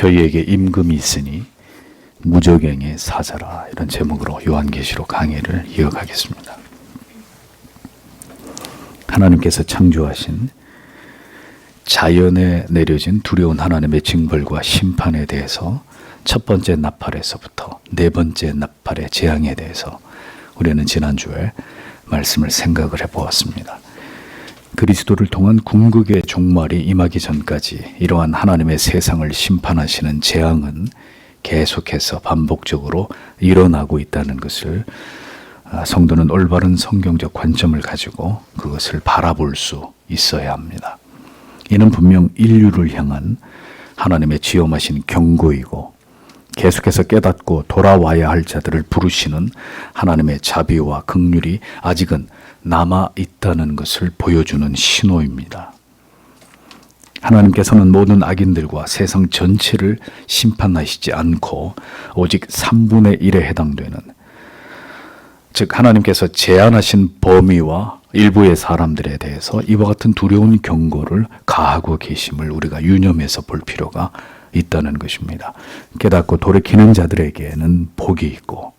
저희에게 임금이 있으니 무저갱에 사자라, 이런 제목으로 요한계시록 강의를 이어가겠습니다. 하나님께서 창조하신 자연에 내려진 두려운 하나님의 징벌과 심판에 대해서 첫 번째 나팔에서부터 네 번째 나팔의 재앙에 대해서 우리는 지난주에 말씀을 생각을 해보았습니다. 그리스도를 통한 궁극의 종말이 임하기 전까지 이러한 하나님의 세상을 심판하시는 재앙은 계속해서 반복적으로 일어나고 있다는 것을 성도는 올바른 성경적 관점을 가지고 그것을 바라볼 수 있어야 합니다. 이는 분명 인류를 향한 하나님의 지엄하신 경고이고 계속해서 깨닫고 돌아와야 할 자들을 부르시는 하나님의 자비와 긍휼이 아직은 남아있다는 것을 보여주는 신호입니다. 하나님께서는 모든 악인들과 세상 전체를 심판하시지 않고 오직 3분의 1에 해당되는, 즉 하나님께서 제한하신 범위와 일부의 사람들에 대해서 이와 같은 두려운 경고를 가하고 계심을 우리가 유념해서 볼 필요가 있다는 것입니다. 깨닫고 돌이키는 자들에게는 복이 있고,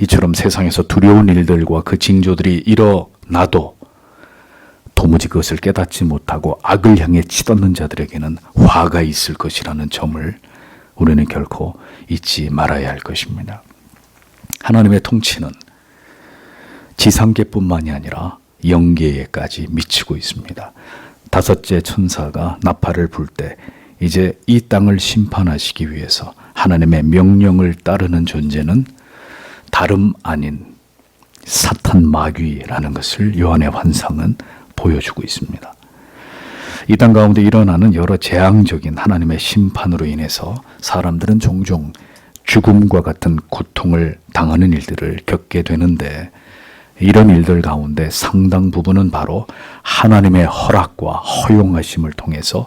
이처럼 세상에서 두려운 일들과 그 징조들이 일어나도 도무지 그것을 깨닫지 못하고 악을 향해 치닫는 자들에게는 화가 있을 것이라는 점을 우리는 결코 잊지 말아야 할 것입니다. 하나님의 통치는 지상계뿐만이 아니라 영계에까지 미치고 있습니다. 다섯째 천사가 나팔을 불 때 이제 이 땅을 심판하시기 위해서 하나님의 명령을 따르는 존재는 다름 아닌 사탄 마귀라는 것을 요한의 환상은 보여주고 있습니다. 이 땅 가운데 일어나는 여러 재앙적인 하나님의 심판으로 인해서 사람들은 종종 죽음과 같은 고통을 당하는 일들을 겪게 되는데, 이런 일들 가운데 상당 부분은 바로 하나님의 허락과 허용하심을 통해서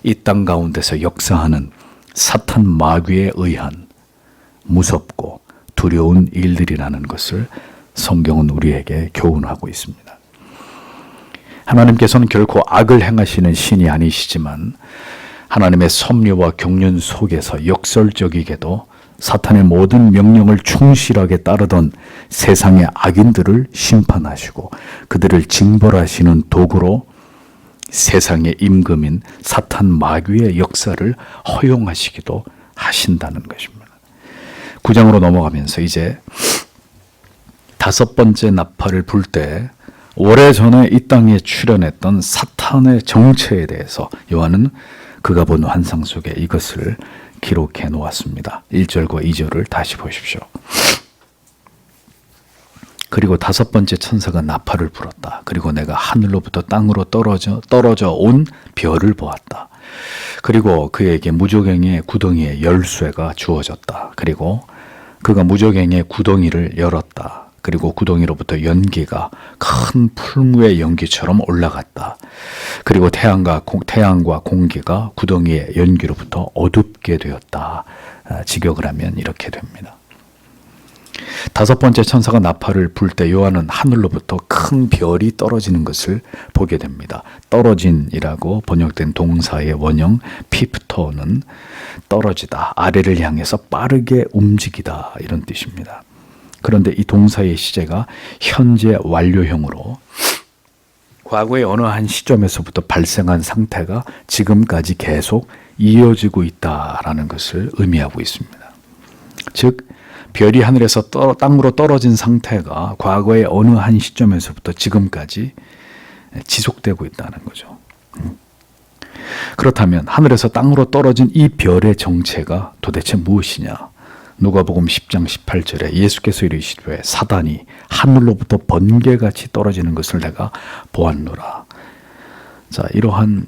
이 땅 가운데서 역사하는 사탄 마귀에 의한 무섭고 두려운 일들이라는 것을 성경은 우리에게 교훈하고 있습니다. 하나님께서는 결코 악을 행하시는 신이 아니시지만 하나님의 섭리와 경륜 속에서 역설적이게도 사탄의 모든 명령을 충실하게 따르던 세상의 악인들을 심판하시고 그들을 징벌하시는 도구로 세상의 임금인 사탄 마귀의 역사를 허용하시기도 하신다는 것입니다. 9장으로 넘어가면서 이제 다섯 번째 나팔을 불 때 오래전에 이 땅에 출현했던 사탄의 정체에 대해서 요한은 그가 본 환상 속에 이것을 기록해 놓았습니다. 1절과 2절을 다시 보십시오. 그리고 다섯 번째 천사가 나팔을 불었다. 그리고 내가 하늘로부터 땅으로 떨어져 온 별을 보았다. 그리고 그에게 무저갱의 구덩이의 열쇠가 주어졌다. 그리고 그가 무저갱의 구덩이를 열었다. 그리고 구덩이로부터 연기가 큰 풀무의 연기처럼 올라갔다. 그리고 태양과 공기가 구덩이의 연기로부터 어둡게 되었다. 직역을 하면 이렇게 됩니다. 다섯 번째 천사가 나팔을 불 때 요한은 하늘로부터 큰 별이 떨어지는 것을 보게 됩니다. 떨어진이라고 번역된 동사의 원형 피프토는 떨어지다, 아래를 향해서 빠르게 움직이다, 이런 뜻입니다. 그런데 이 동사의 시제가 현재 완료형으로 과거의 어느 한 시점에서부터 발생한 상태가 지금까지 계속 이어지고 있다라는 것을 의미하고 있습니다. 즉 별이 하늘에서 땅으로 떨어진 상태가 과거의 어느 한 시점에서부터 지금까지 지속되고 있다는 거죠. 그렇다면 하늘에서 땅으로 떨어진 이 별의 정체가 도대체 무엇이냐? 누가복음 10장 18절에 예수께서 이르시되 사단이 하늘로부터 번개같이 떨어지는 것을 내가 보았노라. 자, 이러한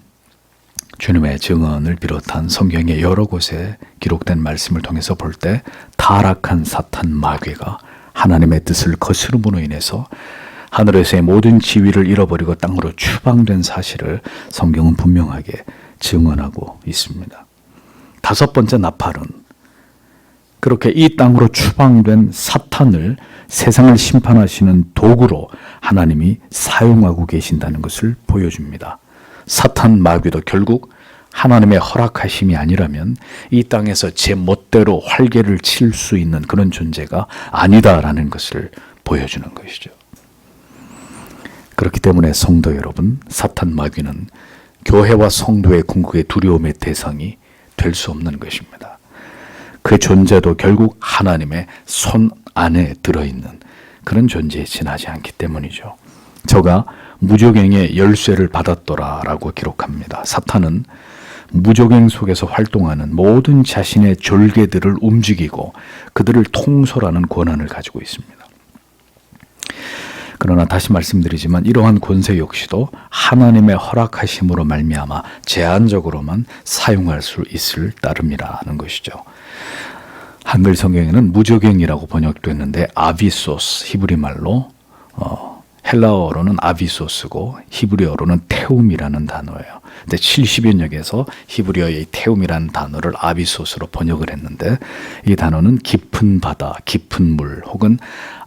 주님의 증언을 비롯한 성경의 여러 곳에 기록된 말씀을 통해서 볼 때 타락한 사탄 마귀가 하나님의 뜻을 거스름으로 인해서 하늘에서의 모든 지위를 잃어버리고 땅으로 추방된 사실을 성경은 분명하게 증언하고 있습니다. 다섯 번째 나팔은 그렇게 이 땅으로 추방된 사탄을 세상을 심판하시는 도구로 하나님이 사용하고 계신다는 것을 보여줍니다. 사탄 마귀도 결국 하나님의 허락하심이 아니라면 이 땅에서 제 멋대로 활개를 칠 수 있는 그런 존재가 아니다라는 것을 보여주는 것이죠. 그렇기 때문에 성도 여러분, 사탄 마귀는 교회와 성도의 궁극의 두려움의 대상이 될 수 없는 것입니다. 그 존재도 결국 하나님의 손 안에 들어있는 그런 존재에 지나지 않기 때문이죠. 저가 무저갱의 열쇠를 받았더라라고 기록합니다. 사탄은 무저갱 속에서 활동하는 모든 자신의 졸개들을 움직이고 그들을 통솔하는 권한을 가지고 있습니다. 그러나 다시 말씀드리지만 이러한 권세 역시도 하나님의 허락하심으로 말미암아 제한적으로만 사용할 수 있을 따름이라는 것이죠. 한글 성경에는 무저갱이라고 번역됐는데 아비소스, 히브리 말로 헬라어로는 아비소스고 히브리어로는 태움이라는 단어예요. 근데 70여역에서 히브리어의 태움이라는 단어를 아비소스로 번역을 했는데 이 단어는 깊은 바다, 깊은 물 혹은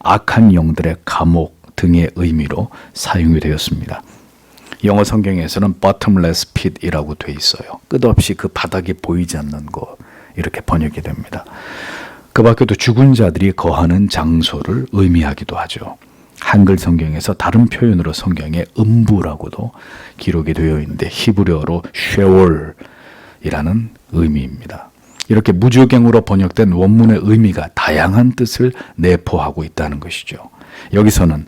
악한 영들의 감옥 등의 의미로 사용이 되었습니다. 영어 성경에서는 bottomless pit이라고 돼 있어요. 끝없이 그 바닥이 보이지 않는 곳 이렇게 번역이 됩니다. 그 밖에도 죽은 자들이 거하는 장소를 의미하기도 하죠. 한글 성경에서 다른 표현으로 성경에 음부라고도 기록이 되어 있는데 히브리어로 쉐월이라는 의미입니다. 이렇게 무저갱으로 번역된 원문의 의미가 다양한 뜻을 내포하고 있다는 것이죠. 여기서는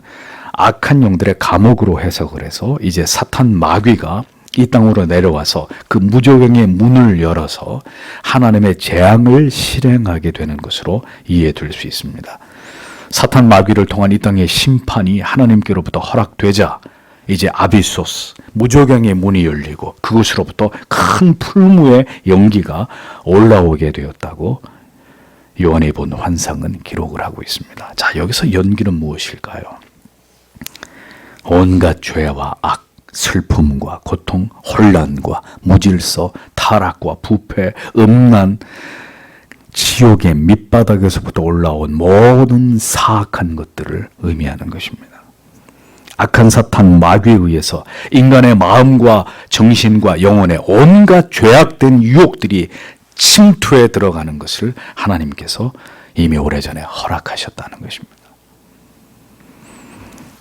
악한 영들의 감옥으로 해석을 해서 이제 사탄 마귀가 이 땅으로 내려와서 그 무저갱의 문을 열어서 하나님의 재앙을 실행하게 되는 것으로 이해될 수 있습니다. 사탄 마귀를 통한 이 땅의 심판이 하나님께로부터 허락되자 이제 아비소스, 무저갱의 문이 열리고 그곳으로부터 큰 풀무의 연기가 올라오게 되었다고 요한이 본 환상은 기록을 하고 있습니다. 자, 여기서 연기는 무엇일까요? 온갖 죄와 악, 슬픔과 고통, 혼란과 무질서, 타락과 부패, 음란, 지옥의 밑바닥에서부터 올라온 모든 사악한 것들을 의미하는 것입니다. 악한 사탄 마귀에 의해서 인간의 마음과 정신과 영혼에 온갖 죄악된 유혹들이 침투에 들어가는 것을 하나님께서 이미 오래전에 허락하셨다는 것입니다.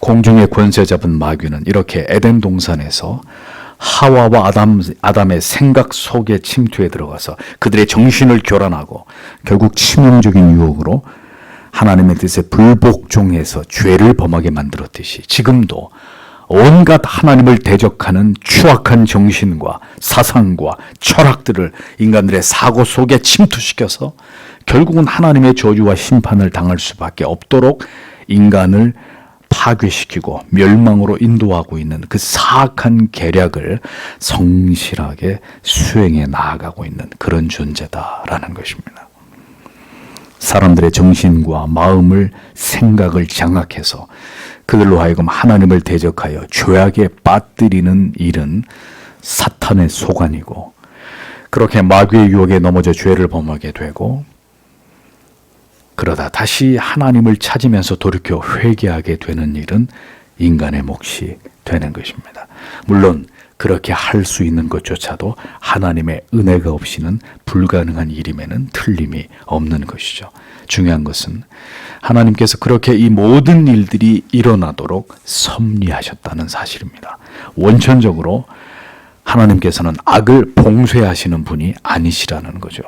공중의 권세 잡은 마귀는 이렇게 에덴 동산에서 하와와 아담의 생각 속에 침투에 들어가서 그들의 정신을 교란하고 결국 치명적인 유혹으로 하나님의 뜻에 불복종해서 죄를 범하게 만들었듯이 지금도 온갖 하나님을 대적하는 추악한 정신과 사상과 철학들을 인간들의 사고 속에 침투시켜서 결국은 하나님의 저주와 심판을 당할 수밖에 없도록 인간을 파괴시키고 멸망으로 인도하고 있는 그 사악한 계략을 성실하게 수행해 나아가고 있는 그런 존재다라는 것입니다. 사람들의 정신과 마음을, 생각을 장악해서 그들로 하여금 하나님을 대적하여 죄악에 빠뜨리는 일은 사탄의 소관이고 그렇게 마귀의 유혹에 넘어져 죄를 범하게 되고 그러다 다시 하나님을 찾으면서 돌이켜 회개하게 되는 일은 인간의 몫이 되는 것입니다. 물론 그렇게 할 수 있는 것조차도 하나님의 은혜가 없이는 불가능한 일임에는 틀림이 없는 것이죠. 중요한 것은 하나님께서 그렇게 이 모든 일들이 일어나도록 섭리하셨다는 사실입니다. 원천적으로 하나님께서는 악을 봉쇄하시는 분이 아니시라는 거죠.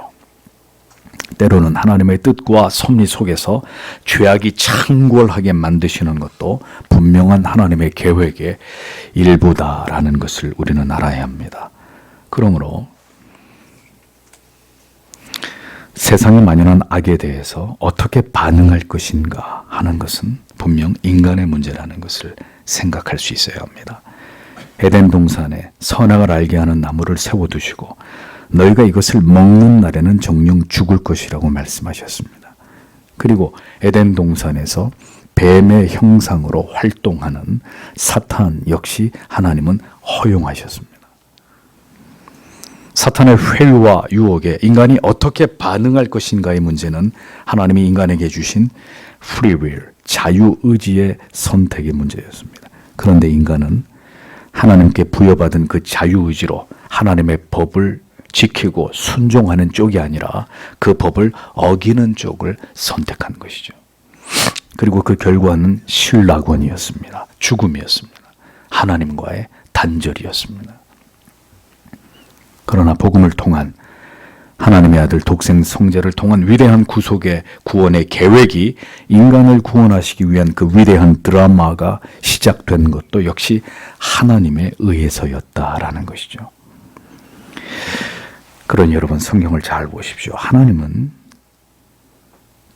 때로는 하나님의 뜻과 섭리 속에서 죄악이 창궐하게 만드시는 것도 분명한 하나님의 계획의 일부다라는 것을 우리는 알아야 합니다. 그러므로 세상에 만연한 악에 대해서 어떻게 반응할 것인가 하는 것은 분명 인간의 문제라는 것을 생각할 수 있어야 합니다. 에덴 동산에 선악을 알게 하는 나무를 세워두시고 너희가 이것을 먹는 날에는 정녕 죽을 것이라고 말씀하셨습니다. 그리고 에덴 동산에서 뱀의 형상으로 활동하는 사탄 역시 하나님은 허용하셨습니다. 사탄의 회유와 유혹에 인간이 어떻게 반응할 것인가의 문제는 하나님이 인간에게 주신 free will, 자유의지의 선택의 문제였습니다. 그런데 인간은 하나님께 부여받은 그 자유의지로 하나님의 법을 지키고 순종하는 쪽이 아니라 그 법을 어기는 쪽을 선택한 것이죠. 그리고 그 결과는 신락원이었습니다. 죽음이었습니다. 하나님과의 단절이었습니다. 그러나 복음을 통한 하나님의 아들 독생 성자를 통한 위대한 구속의 구원의 계획이 인간을 구원하시기 위한 그 위대한 드라마가 시작된 것도 역시 하나님에 의해서였다라는 것이죠. 그러니 여러분 성경을 잘 보십시오. 하나님은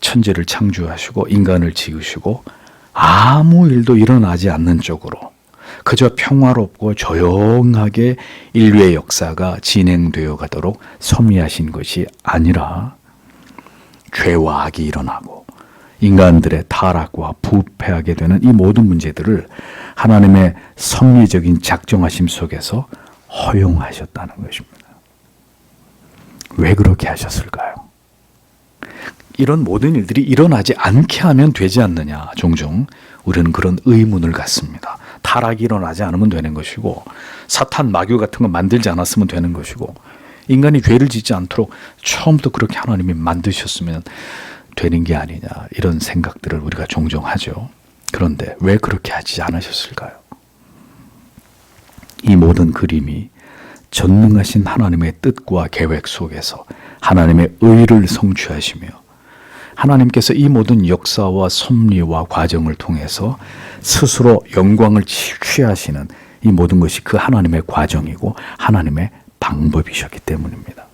천지를 창조하시고 인간을 지으시고 아무 일도 일어나지 않는 쪽으로 그저 평화롭고 조용하게 인류의 역사가 진행되어 가도록 섭리하신 것이 아니라 죄와 악이 일어나고 인간들의 타락과 부패하게 되는 이 모든 문제들을 하나님의 섭리적인 작정하심 속에서 허용하셨다는 것입니다. 왜 그렇게 하셨을까요? 이런 모든 일들이 일어나지 않게 하면 되지 않느냐. 종종 우리는 그런 의문을 갖습니다. 타락이 일어나지 않으면 되는 것이고 사탄 마귀 같은 거 만들지 않았으면 되는 것이고 인간이 죄를 짓지 않도록 처음부터 그렇게 하나님이 만드셨으면 되는 게 아니냐. 이런 생각들을 우리가 종종 하죠. 그런데 왜 그렇게 하지 않으셨을까요? 이 모든 그림이 전능하신 하나님의 뜻과 계획 속에서 하나님의 의를 성취하시며 하나님께서 이 모든 역사와 섭리와 과정을 통해서 스스로 영광을 취하시는 이 모든 것이 그 하나님의 과정이고 하나님의 방법이셨기 때문입니다.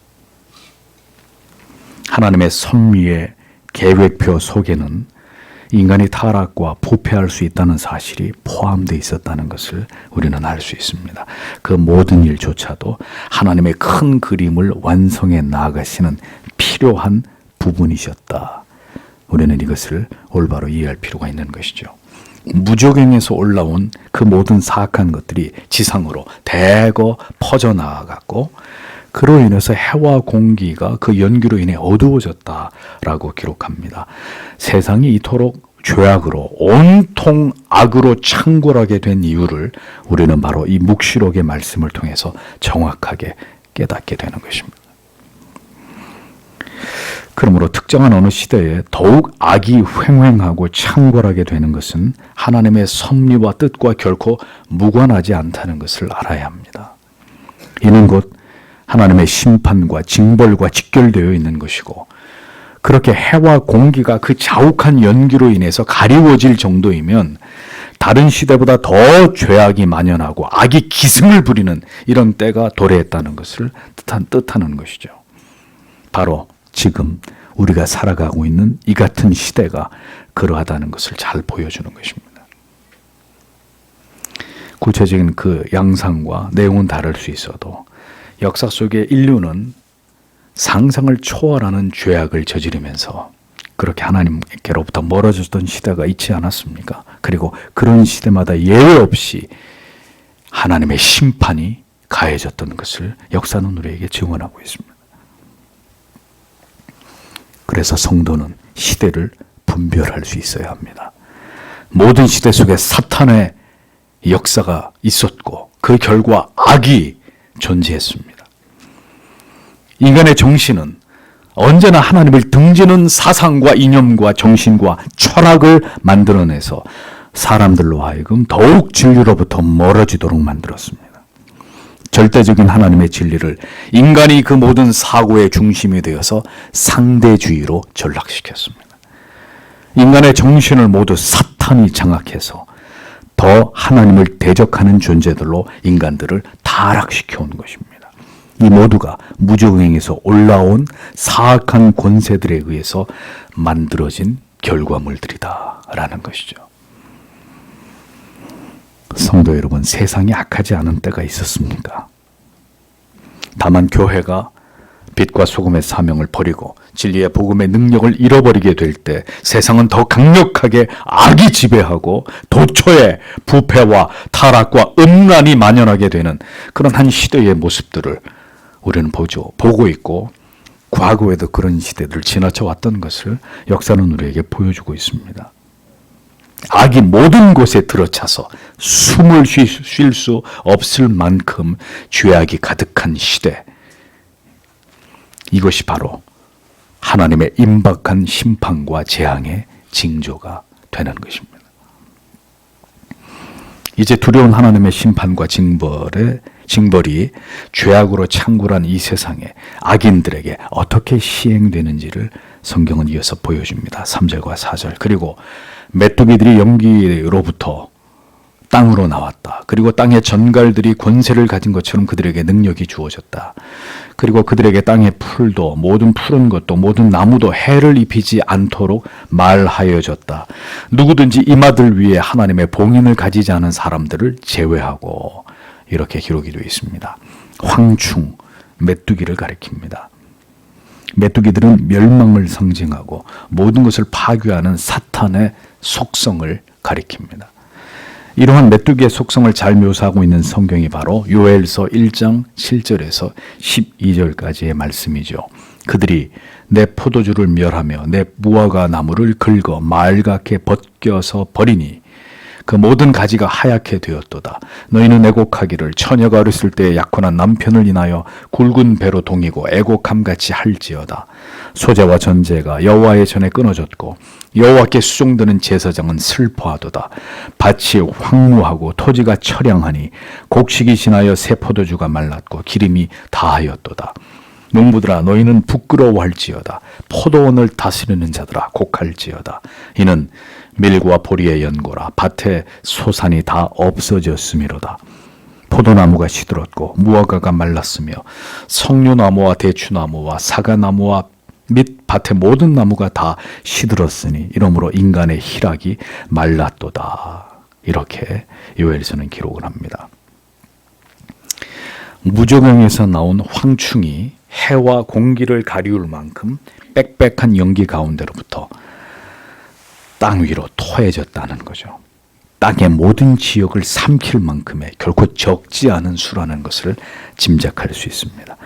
하나님의 섭리의 계획표 속에는 인간이 타락과 부패할 수 있다는 사실이 포함되어 있었다는 것을 우리는 알 수 있습니다. 그 모든 일조차도 하나님의 큰 그림을 완성해 나가시는 필요한 부분이셨다. 우리는 이것을 올바로 이해할 필요가 있는 것이죠. 무조경에서 올라온 그 모든 사악한 것들이 지상으로 대거 퍼져나갔고 그로 인해서 해와 공기가 그 연기로 인해 어두워졌다라고 기록합니다. 세상이 이토록 죄악으로 온통 악으로 창궐하게 된 이유를 우리는 바로 이 묵시록의 말씀을 통해서 정확하게 깨닫게 되는 것입니다. 그러므로 특정한 어느 시대에 더욱 악이 횡행하고 창궐하게 되는 것은 하나님의 섭리와 뜻과 결코 무관하지 않다는 것을 알아야 합니다. 이는 곧 하나님의 심판과 징벌과 직결되어 있는 것이고 그렇게 해와 공기가 그 자욱한 연기로 인해서 가리워질 정도이면 다른 시대보다 더 죄악이 만연하고 악이 기승을 부리는 이런 때가 도래했다는 것을 뜻하는 것이죠. 바로 지금 우리가 살아가고 있는 이 같은 시대가 그러하다는 것을 잘 보여주는 것입니다. 구체적인 그 양상과 내용은 다를 수 있어도 역사 속에 인류는 상상을 초월하는 죄악을 저지르면서 그렇게 하나님께로부터 멀어졌던 시대가 있지 않았습니까? 그리고 그런 시대마다 예외 없이 하나님의 심판이 가해졌던 것을 역사는 우리에게 증언하고 있습니다. 그래서 성도는 시대를 분별할 수 있어야 합니다. 모든 시대 속에 사탄의 역사가 있었고 그 결과 악이 존재했습니다. 인간의 정신은 언제나 하나님을 등지는 사상과 이념과 정신과 철학을 만들어내서 사람들로 하여금 더욱 진리로부터 멀어지도록 만들었습니다. 절대적인 하나님의 진리를 인간이 그 모든 사고의 중심이 되어서 상대주의로 전락시켰습니다. 인간의 정신을 모두 사탄이 장악해서 더 하나님을 대적하는 존재들로 인간들을 타락시켜 온 것입니다. 이 모두가 무저행에서 올라온 사악한 권세들에 의해서 만들어진 결과물들이다라는 것이죠. 성도 여러분, 세상이 악하지 않은 때가 있었습니까? 다만 교회가 빛과 소금의 사명을 버리고 진리의 복음의 능력을 잃어버리게 될 때 세상은 더 강력하게 악이 지배하고 도처에 부패와 타락과 음란이 만연하게 되는 그런 한 시대의 모습들을 우리는 보고 있고 과거에도 그런 시대들을 지나쳐 왔던 것을 역사는 우리에게 보여주고 있습니다. 악이 모든 곳에 들어차서 숨을 쉴 수 없을 만큼 죄악이 가득한 시대, 이것이 바로 하나님의 임박한 심판과 재앙의 징조가 되는 것입니다. 이제 두려운 하나님의 심판과 징벌이 죄악으로 창굴한 이 세상에 악인들에게 어떻게 시행되는지를 성경은 이어서 보여줍니다. 3절과 4절. 그리고 메뚜기들이 연기로부터 땅으로 나왔다. 그리고 땅의 전갈들이 권세를 가진 것처럼 그들에게 능력이 주어졌다. 그리고 그들에게 땅의 풀도 모든 푸른 것도 모든 나무도 해를 입히지 않도록 말하여졌다. 누구든지 이마들 위에 하나님의 봉인을 가지지 않은 사람들을 제외하고, 이렇게 기록이 되어 있습니다. 황충, 메뚜기를 가리킵니다. 메뚜기들은 멸망을 상징하고 모든 것을 파괴하는 사탄의 속성을 가리킵니다. 이러한 메뚜기의 속성을 잘 묘사하고 있는 성경이 바로 요엘서 1장 7절에서 12절까지의 말씀이죠. 그들이 내 포도주를 멸하며 내 무화과 나무를 긁어 말갛게 벗겨서 버리니 그 모든 가지가 하얗게 되었도다. 너희는 애곡하기를 처녀가 어렸을 때에 약혼한 남편을 인하여 굵은 배로 동이고 애곡함같이 할지어다. 소재와 전제가 여호와의 전에 끊어졌고 여호와께 수종드는 제사장은 슬퍼하도다. 밭이 황무하고 토지가 처량하니 곡식이 지나여 새 포도주가 말랐고 기름이 다하였도다. 농부들아 너희는 부끄러워할지어다. 포도원을 다스리는 자들아 곡할지어다. 이는 밀과 보리의 연고라. 밭에 소산이 다 없어졌음이로다. 포도나무가 시들었고 무화과가 말랐으며 석류나무와 대추나무와 사과나무와 및 밭의 모든 나무가 다 시들었으니 이러므로 인간의 희락이 말랐도다. 이렇게 요엘서는 기록을 합니다. 무저갱에서 나온 황충이 해와 공기를 가리울 만큼 빽빽한 연기 가운데로부터 땅 위로 토해졌다는 거죠. 땅의 모든 지역을 삼킬 만큼의 결코 적지 않은 수라는 것을 짐작할 수 있습니다.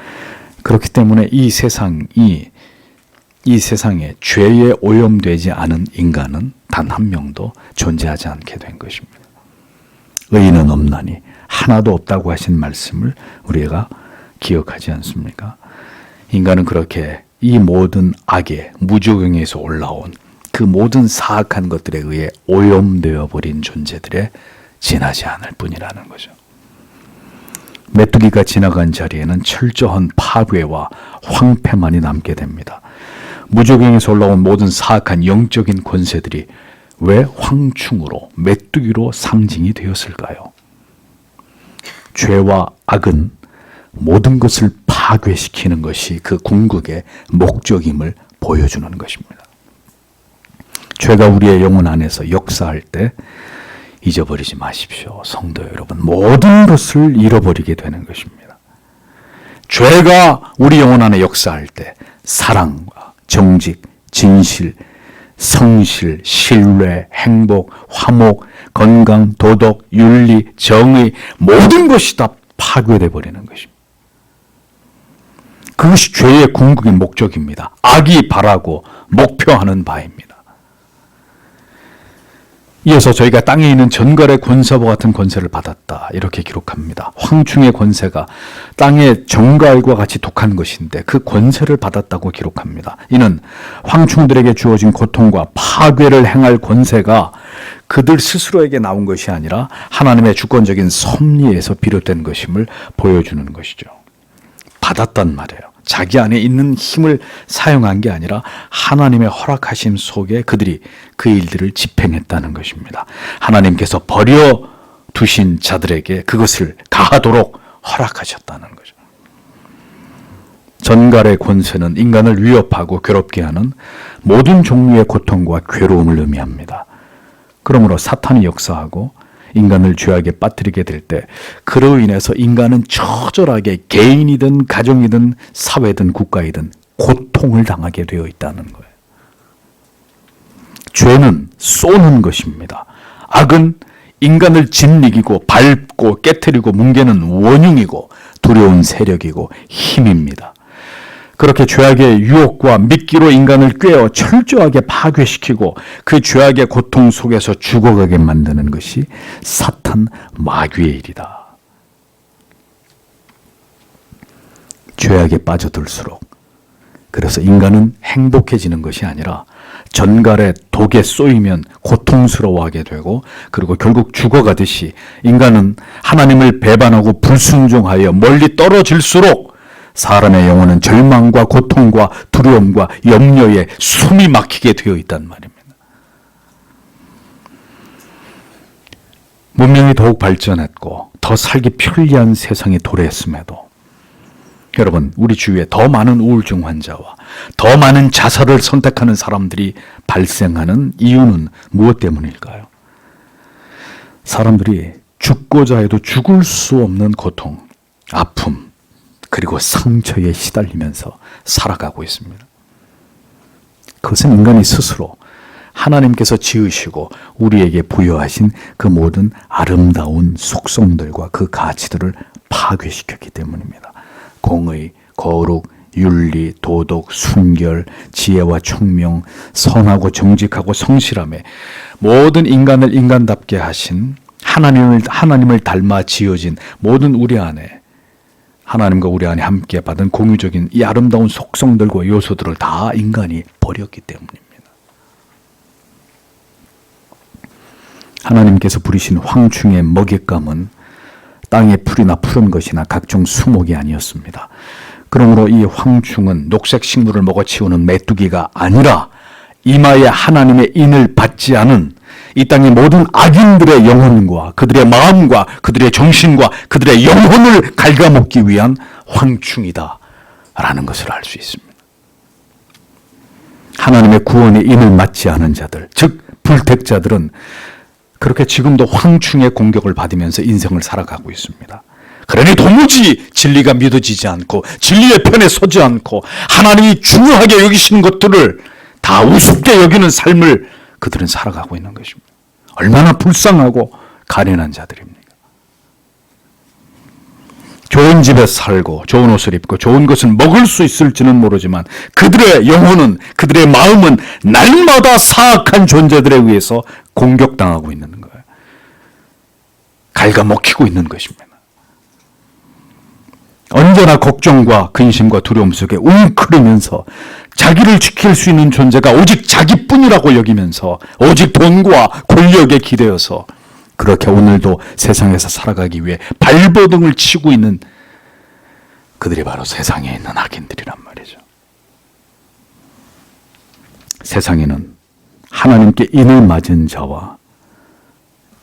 그렇기 때문에 이 세상에 죄에 오염되지 않은 인간은 단 한 명도 존재하지 않게 된 것입니다. 의인은 없나니 하나도 없다고 하신 말씀을 우리가 기억하지 않습니까? 인간은 그렇게 이 모든 악의 무조경에서 올라온 그 모든 사악한 것들에 의해 오염되어 버린 존재들에 지나지 않을 뿐이라는 거죠. 메뚜기가 지나간 자리에는 철저한 파괴와 황폐만이 남게 됩니다. 무조경에서 올라온 모든 사악한 영적인 권세들이 왜 황충으로 메뚜기로 상징이 되었을까요? 죄와 악은 모든 것을 파괴시키는 것이 그 궁극의 목적임을 보여주는 것입니다. 죄가 우리의 영혼 안에서 역사할 때 잊어버리지 마십시오. 성도 여러분, 모든 것을 잃어버리게 되는 것입니다. 죄가 우리 영혼 안에 역사할 때 사랑과 정직, 진실, 성실, 신뢰, 행복, 화목, 건강, 도덕, 윤리, 정의 모든 것이 다 파괴돼 버리는 것입니다. 그것이 죄의 궁극인 목적입니다. 악이 바라고 목표하는 바입니다. 이어서 저희가 땅에 있는 전갈의 권세와 같은 권세를 받았다. 이렇게 기록합니다. 황충의 권세가 땅의 전갈과 같이 독한 것인데 그 권세를 받았다고 기록합니다. 이는 황충들에게 주어진 고통과 파괴를 행할 권세가 그들 스스로에게 나온 것이 아니라 하나님의 주권적인 섭리에서 비롯된 것임을 보여주는 것이죠. 받았단 말이에요. 자기 안에 있는 힘을 사용한 게 아니라 하나님의 허락하심 속에 그들이 그 일들을 집행했다는 것입니다. 하나님께서 버려두신 자들에게 그것을 가하도록 허락하셨다는 거죠. 전갈의 권세는 인간을 위협하고 괴롭게 하는 모든 종류의 고통과 괴로움을 의미합니다. 그러므로 사탄이 역사하고 인간을 죄악에 빠뜨리게 될 때 그로 인해서 인간은 처절하게 개인이든 가정이든 사회든 국가이든 고통을 당하게 되어 있다는 거예요. 죄는 쏘는 것입니다. 악은 인간을 짓이기고 밟고 깨트리고 뭉개는 원흉이고 두려운 세력이고 힘입니다. 그렇게 죄악의 유혹과 미끼로 인간을 꿰어 철저하게 파괴시키고 그 죄악의 고통 속에서 죽어가게 만드는 것이 사탄 마귀의 일이다. 죄악에 빠져들수록 그래서 인간은 행복해지는 것이 아니라 전갈에 독에 쏘이면 고통스러워하게 되고, 그리고 결국 죽어가듯이 인간은 하나님을 배반하고 불순종하여 멀리 떨어질수록 사람의 영혼은 절망과 고통과 두려움과 염려에 숨이 막히게 되어 있단 말입니다. 문명이 더욱 발전했고 더 살기 편리한 세상에 도래했음에도 여러분, 우리 주위에 더 많은 우울증 환자와 더 많은 자살을 선택하는 사람들이 발생하는 이유는 무엇 때문일까요? 사람들이 죽고자 해도 죽을 수 없는 고통, 아픔, 그리고 상처에 시달리면서 살아가고 있습니다. 그것은 인간이 스스로 하나님께서 지으시고 우리에게 부여하신 그 모든 아름다운 속성들과 그 가치들을 파괴시켰기 때문입니다. 공의, 거룩, 윤리, 도덕, 순결, 지혜와 총명, 선하고 정직하고 성실함에 모든 인간을 인간답게 하신 하나님을 닮아 지어진 모든 우리 안에, 하나님과 우리 안에 함께 받은 공유적인 이 아름다운 속성들과 요소들을 다 인간이 버렸기 때문입니다. 하나님께서 부리신 황충의 먹잇감은 땅의 풀이나 푸른 것이나 각종 수목이 아니었습니다. 그러므로 이 황충은 녹색 식물을 먹어치우는 메뚜기가 아니라 이마에 하나님의 인을 받지 않은 이 땅의 모든 악인들의 영혼과 그들의 마음과 그들의 정신과 그들의 영혼을 갉아먹기 위한 황충이다 라는 것을 알 수 있습니다. 하나님의 구원의 인을 맞지 않은 자들, 즉 불택자들은 그렇게 지금도 황충의 공격을 받으면서 인생을 살아가고 있습니다. 그러니 도무지 진리가 믿어지지 않고 진리의 편에 서지 않고 하나님이 중요하게 여기시는 것들을 다 우습게 여기는 삶을 그들은 살아가고 있는 것입니다. 얼마나 불쌍하고 가련한 자들입니까? 좋은 집에 살고 좋은 옷을 입고 좋은 것을 먹을 수 있을지는 모르지만 그들의 영혼은, 그들의 마음은 날마다 사악한 존재들에 의해서 공격당하고 있는 거예요. 갉아먹히고 있는 것입니다. 언제나 걱정과 근심과 두려움 속에 웅크리면서 자기를 지킬 수 있는 존재가 오직 자기뿐이라고 여기면서 오직 돈과 권력에 기대어서 그렇게 오늘도 세상에서 살아가기 위해 발버둥을 치고 있는 그들이 바로 세상에 있는 악인들이란 말이죠. 세상에는 하나님께 인을 맞은 자와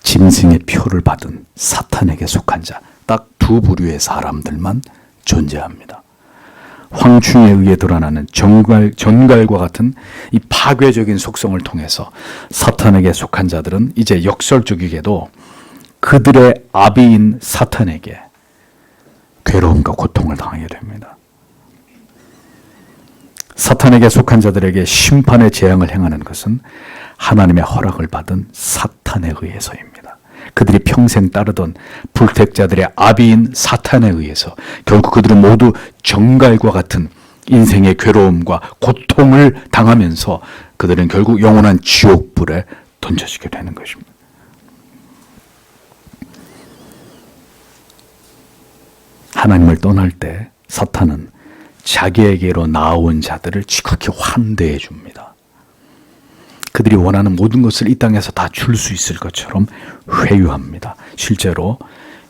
짐승의 표를 받은 사탄에게 속한 자, 딱 두 부류의 사람들만 존재합니다. 황충에 의해 드러나는 전갈과 같은 이 파괴적인 속성을 통해서 사탄에게 속한 자들은 이제 역설적이게도 그들의 아비인 사탄에게 괴로움과 고통을 당하게 됩니다. 사탄에게 속한 자들에게 심판의 재앙을 행하는 것은 하나님의 허락을 받은 사탄에 의해서입니다. 그들이 평생 따르던 불택자들의 아비인 사탄에 의해서 결국 그들은 모두 정갈과 같은 인생의 괴로움과 고통을 당하면서 그들은 결국 영원한 지옥불에 던져지게 되는 것입니다. 하나님을 떠날 때 사탄은 자기에게로 나아온 자들을 지극히 환대해 줍니다. 그들이 원하는 모든 것을 이 땅에서 다 줄 수 있을 것처럼 회유합니다. 실제로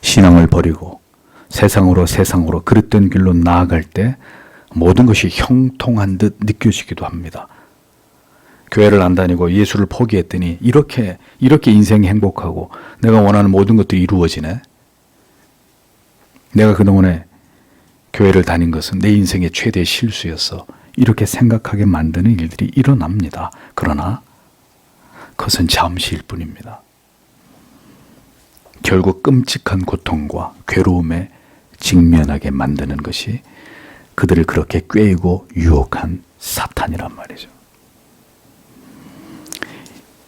신앙을 버리고 세상으로 그릇된 길로 나아갈 때 모든 것이 형통한 듯 느껴지기도 합니다. 교회를 안 다니고 예수를 포기했더니 이렇게 인생이 행복하고 내가 원하는 모든 것도 이루어지네. 내가 그동안에 교회를 다닌 것은 내 인생의 최대 실수였어. 이렇게 생각하게 만드는 일들이 일어납니다. 그러나 그것은 잠시일 뿐입니다. 결국 끔찍한 고통과 괴로움에 직면하게 만드는 것이 그들을 그렇게 꾀이고 유혹한 사탄이란 말이죠.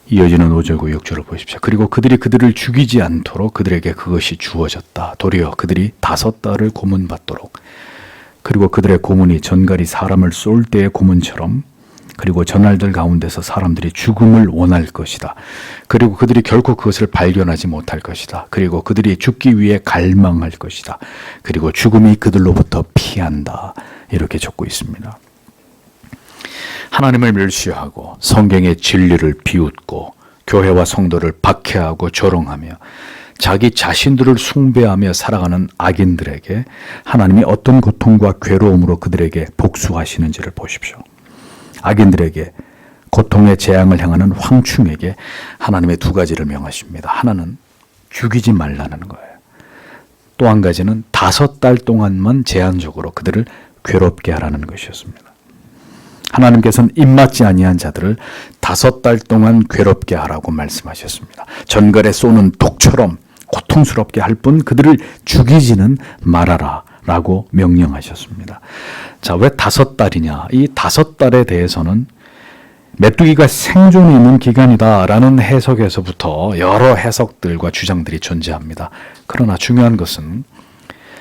이어지는 5절과 6절을 보십시오. 그리고 그들이 그들을 죽이지 않도록 그들에게 그것이 주어졌다. 도리어 그들이 5달을 고문받도록. 그리고 그들의 고문이 전갈이 사람을 쏠 때의 고문처럼, 그리고 전날들 가운데서 사람들이 죽음을 원할 것이다. 그리고 그들이 결코 그것을 발견하지 못할 것이다. 그리고 그들이 죽기 위해 갈망할 것이다. 그리고 죽음이 그들로부터 피한다. 이렇게 적고 있습니다. 하나님을 멸시하고 성경의 진리를 비웃고 교회와 성도를 박해하고 조롱하며 자기 자신들을 숭배하며 살아가는 악인들에게 하나님이 어떤 고통과 괴로움으로 그들에게 복수하시는지를 보십시오. 악인들에게 고통의 재앙을 향하는 황충에게 하나님의 두 가지를 명하십니다. 하나는 죽이지 말라는 거예요. 또 한 가지는 5달 동안만 제한적으로 그들을 괴롭게 하라는 것이었습니다. 하나님께서는 입맞지 아니한 자들을 5달 동안 괴롭게 하라고 말씀하셨습니다. 전갈에 쏘는 독처럼 고통스럽게 할 뿐 그들을 죽이지는 말아라 라고 명령하셨습니다. 자, 왜 5달이냐? 이 5달에 대해서는 메뚜기가 생존이 있는 기간이다라는 해석에서부터 여러 해석들과 주장들이 존재합니다. 그러나 중요한 것은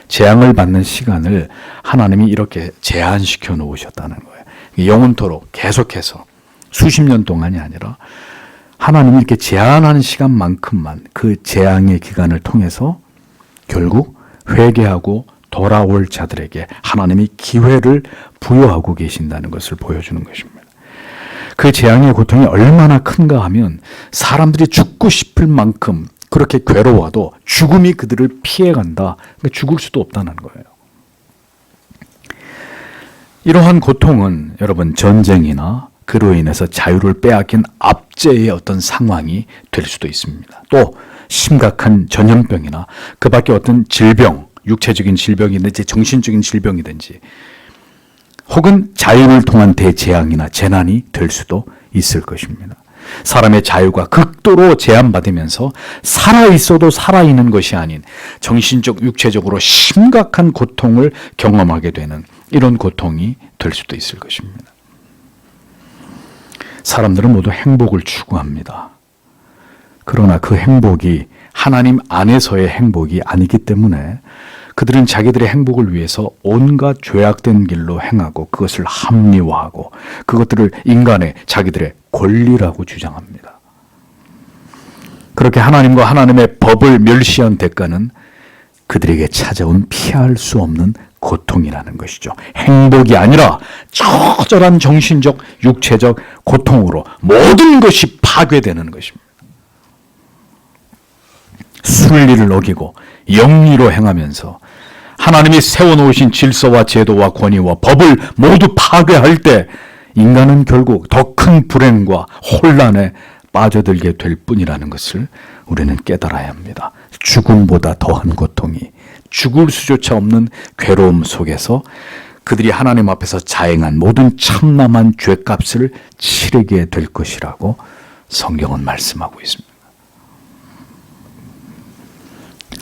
재앙을 받는 시간을 하나님이 이렇게 제한시켜 놓으셨다는 거예요. 영원토록 계속해서 수십 년 동안이 아니라 하나님이 이렇게 제한한 시간만큼만 그 재앙의 기간을 통해서 결국 회개하고 돌아올 자들에게 하나님이 기회를 부여하고 계신다는 것을 보여주는 것입니다. 그 재앙의 고통이 얼마나 큰가 하면 사람들이 죽고 싶을 만큼 그렇게 괴로워도 죽음이 그들을 피해간다. 그러니까 죽을 수도 없다는 거예요. 이러한 고통은 여러분 전쟁이나 그로 인해서 자유를 빼앗긴 압제의 어떤 상황이 될 수도 있습니다. 또 심각한 전염병이나 그 밖에 어떤 질병, 육체적인 질병이든지 정신적인 질병이든지 혹은 자유를 통한 대재앙이나 재난이 될 수도 있을 것입니다. 사람의 자유가 극도로 제한받으면서 살아있어도 살아있는 것이 아닌 정신적, 육체적으로 심각한 고통을 경험하게 되는 이런 고통이 될 수도 있을 것입니다. 사람들은 모두 행복을 추구합니다. 그러나 그 행복이 하나님 안에서의 행복이 아니기 때문에 그들은 자기들의 행복을 위해서 온갖 죄악된 길로 행하고 그것을 합리화하고 그것들을 인간의 자기들의 권리라고 주장합니다. 그렇게 하나님과 하나님의 법을 멸시한 대가는 그들에게 찾아온 피할 수 없는 고통이라는 것이죠. 행복이 아니라 처절한 정신적, 육체적 고통으로 모든 것이 파괴되는 것입니다. 순리를 어기고 영리로 행하면서 하나님이 세워놓으신 질서와 제도와 권위와 법을 모두 파괴할 때 인간은 결국 더 큰 불행과 혼란에 빠져들게 될 뿐이라는 것을 우리는 깨달아야 합니다. 죽음보다 더한 고통이 죽을 수조차 없는 괴로움 속에서 그들이 하나님 앞에서 자행한 모든 참남한 죄값을 치르게 될 것이라고 성경은 말씀하고 있습니다.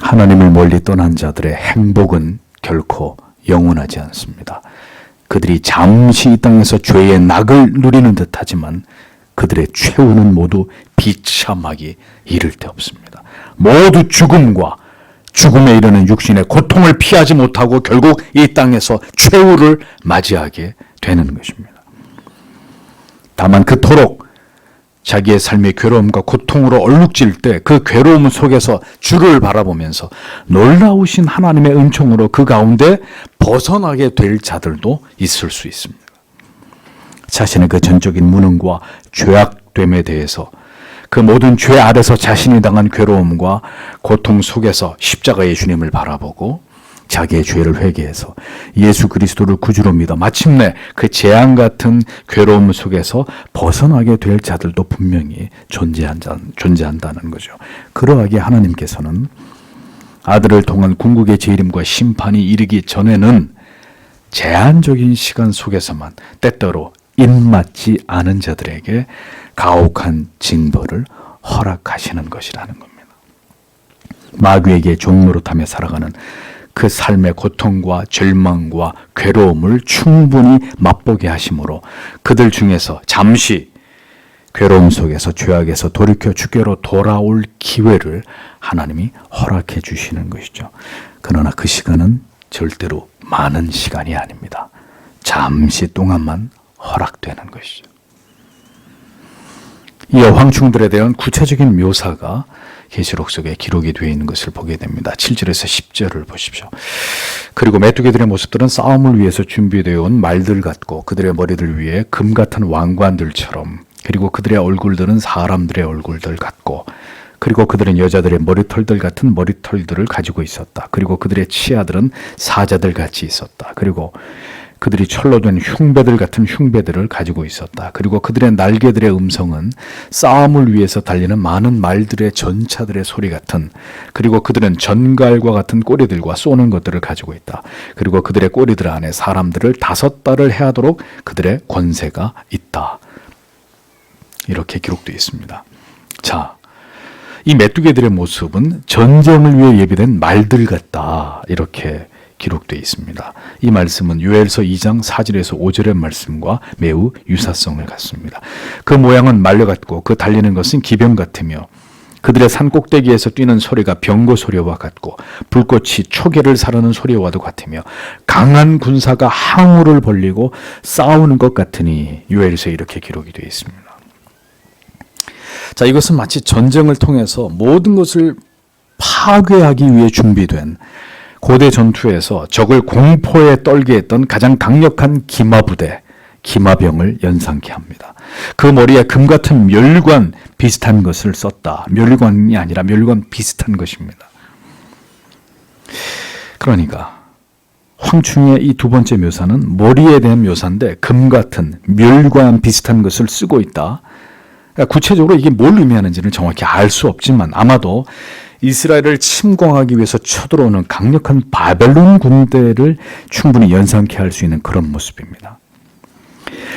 하나님을 멀리 떠난 자들의 행복은 결코 영원하지 않습니다. 그들이 잠시 이 땅에서 죄의 낙을 누리는 듯하지만 그들의 최후는 모두 비참하기 이를 데 없습니다. 모두 죽음과 죽음에 이르는 육신의 고통을 피하지 못하고 결국 이 땅에서 최후를 맞이하게 되는 것입니다. 다만 그토록 자기의 삶의 괴로움과 고통으로 얼룩질 때 그 괴로움 속에서 주를 바라보면서 놀라우신 하나님의 은총으로 그 가운데 벗어나게 될 자들도 있을 수 있습니다. 자신의 그 전적인 무능과 죄악됨에 대해서 그 모든 죄 아래서 자신이 당한 괴로움과 고통 속에서 십자가의 주님을 바라보고 자기의 죄를 회개해서 예수 그리스도를 구주로 믿어 마침내 그 재앙 같은 괴로움 속에서 벗어나게 될 자들도 분명히 존재한다는 거죠. 그러하기에 하나님께서는 아들을 통한 궁극의 재림과 심판이 이르기 전에는 제한적인 시간 속에서만 때때로 입맞지 않은 자들에게 가혹한 징벌을 허락하시는 것이라는 겁니다. 마귀에게 종노릇하며 살아가는 그 삶의 고통과 절망과 괴로움을 충분히 맛보게 하심으로 그들 중에서 잠시 괴로움 속에서 죄악에서 돌이켜 주께로 돌아올 기회를 하나님이 허락해 주시는 것이죠. 그러나 그 시간은 절대로 많은 시간이 아닙니다. 잠시 동안만 허락되는 것이죠. 이 황충들에 대한 구체적인 묘사가 계시록 속에 기록이 되어 있는 것을 보게 됩니다. 7절에서 10절을 보십시오. 그리고 메뚜기들의 모습들은 싸움을 위해서 준비되어 온 말들 같고 그들의 머리들 위에 금 같은 왕관들처럼, 그리고 그들의 얼굴들은 사람들의 얼굴들 같고, 그리고 그들은 여자들의 머리털들 같은 머리털들을 가지고 있었다. 그리고 그들의 치아들은 사자들 같이 있었다. 그리고 그들이 철로 된 흉배들 같은 흉배들을 가지고 있었다. 그리고 그들의 날개들의 음성은 싸움을 위해서 달리는 많은 말들의 전차들의 소리 같은, 그리고 그들은 전갈과 같은 꼬리들과 쏘는 것들을 가지고 있다. 그리고 그들의 꼬리들 안에 사람들을 5달을 해하도록 그들의 권세가 있다. 이렇게 기록되어 있습니다. 자, 이 메뚜기들의 모습은 전쟁을 위해 예비된 말들 같다. 이렇게 기록되어 있습니다. 이 말씀은 요엘서 2장 4절에서 5절의 말씀과 매우 유사성을 갖습니다. 그 모양은 말려 같고 그 달리는 것은 기병 같으며 그들의 산 꼭대기에서 뛰는 소리가 병거 소리와 같고 불꽃이 초계를 사르는 소리와도 같으며 강한 군사가 항우를 벌리고 싸우는 것 같으니, 요엘서에 이렇게 기록이 되어 있습니다. 자, 이것은 마치 전쟁을 통해서 모든 것을 파괴하기 위해 준비된 고대 전투에서 적을 공포에 떨게 했던 가장 강력한 기마부대, 기마병을 연상케 합니다. 그 머리에 금 같은 멸관 비슷한 것을 썼다. 멸관이 아니라 멸관 비슷한 것입니다. 그러니까 황충의 이 두 번째 묘사는 머리에 대한 묘사인데 금 같은 멸관 비슷한 것을 쓰고 있다. 구체적으로 이게 뭘 의미하는지는 정확히 알 수 없지만 아마도 이스라엘을 침공하기 위해서 쳐들어오는 강력한 바벨론 군대를 충분히 연상케 할 수 있는 그런 모습입니다.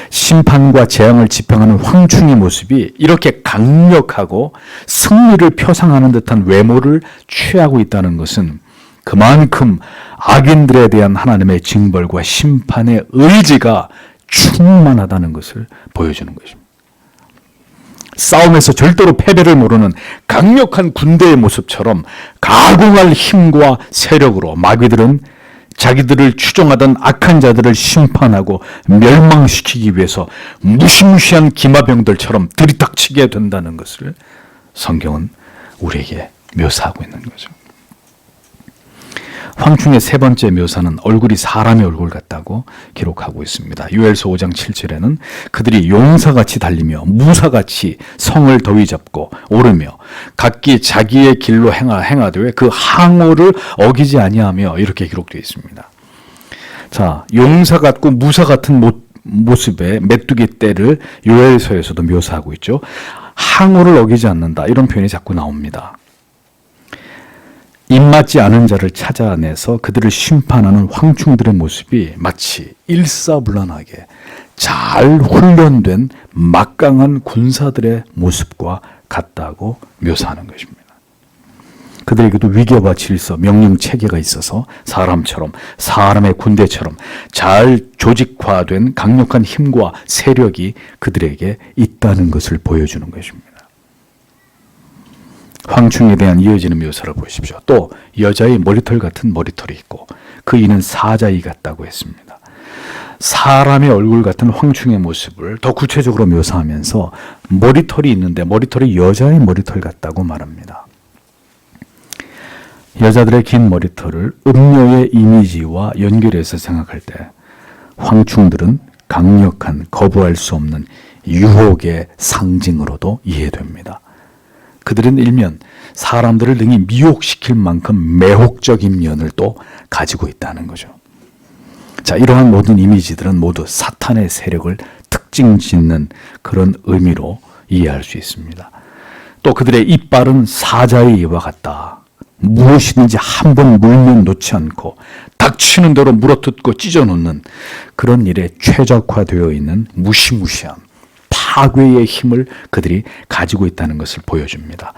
심판과 재앙을 지평하는 황충의 모습이 이렇게 강력하고 승리를 표상하는 듯한 외모를 취하고 있다는 것은 그만큼 악인들에 대한 하나님의 징벌과 심판의 의지가 충만하다는 것을 보여주는 것입니다. 싸움에서 절대로 패배를 모르는 강력한 군대의 모습처럼 가공할 힘과 세력으로 마귀들은 자기들을 추종하던 악한 자들을 심판하고 멸망시키기 위해서 무시무시한 기마병들처럼 들이닥치게 된다는 것을 성경은 우리에게 묘사하고 있는 거죠. 황충의 세 번째 묘사는 얼굴이 사람의 얼굴 같다고 기록하고 있습니다. 요엘서 5장 7절에는 그들이 용사같이 달리며 무사같이 성을 더위 잡고 오르며 각기 자기의 길로 행하되 그 항오를 어기지 아니하며, 이렇게 기록되어 있습니다. 자, 용사 같고 무사 같은 모습의 메뚜기 떼를 요엘서에서도 묘사하고 있죠. 항오를 어기지 않는다, 이런 표현이 자꾸 나옵니다. 입맞지 않은 자를 찾아내서 그들을 심판하는 황충들의 모습이 마치 일사불란하게 잘 훈련된 막강한 군사들의 모습과 같다고 묘사하는 것입니다. 그들에게도 위계와 질서, 명령 체계가 있어서 사람처럼, 사람의 군대처럼 잘 조직화된 강력한 힘과 세력이 그들에게 있다는 것을 보여주는 것입니다. 황충에 대한 이어지는 묘사를 보십시오. 또 여자의 머리털 같은 머리털이 있고 그 이는 사자이 같다고 했습니다. 사람의 얼굴 같은 황충의 모습을 더 구체적으로 묘사하면서 머리털이 있는데 머리털이 여자의 머리털 같다고 말합니다. 여자들의 긴 머리털을 음료의 이미지와 연결해서 생각할 때 황충들은 강력한, 거부할 수 없는 유혹의 상징으로도 이해됩니다. 그들은 일면 사람들을 능히 미혹시킬 만큼 매혹적인 면을 또 가지고 있다는 거죠. 자, 이러한 모든 이미지들은 모두 사탄의 세력을 특징 짓는 그런 의미로 이해할 수 있습니다. 또 그들의 이빨은 사자의 이와 같다. 무엇이든지 한 번 물면 놓지 않고 닥치는 대로 물어뜯고 찢어놓는 그런 일에 최적화되어 있는 무시무시한 파괴의 힘을 그들이 가지고 있다는 것을 보여줍니다.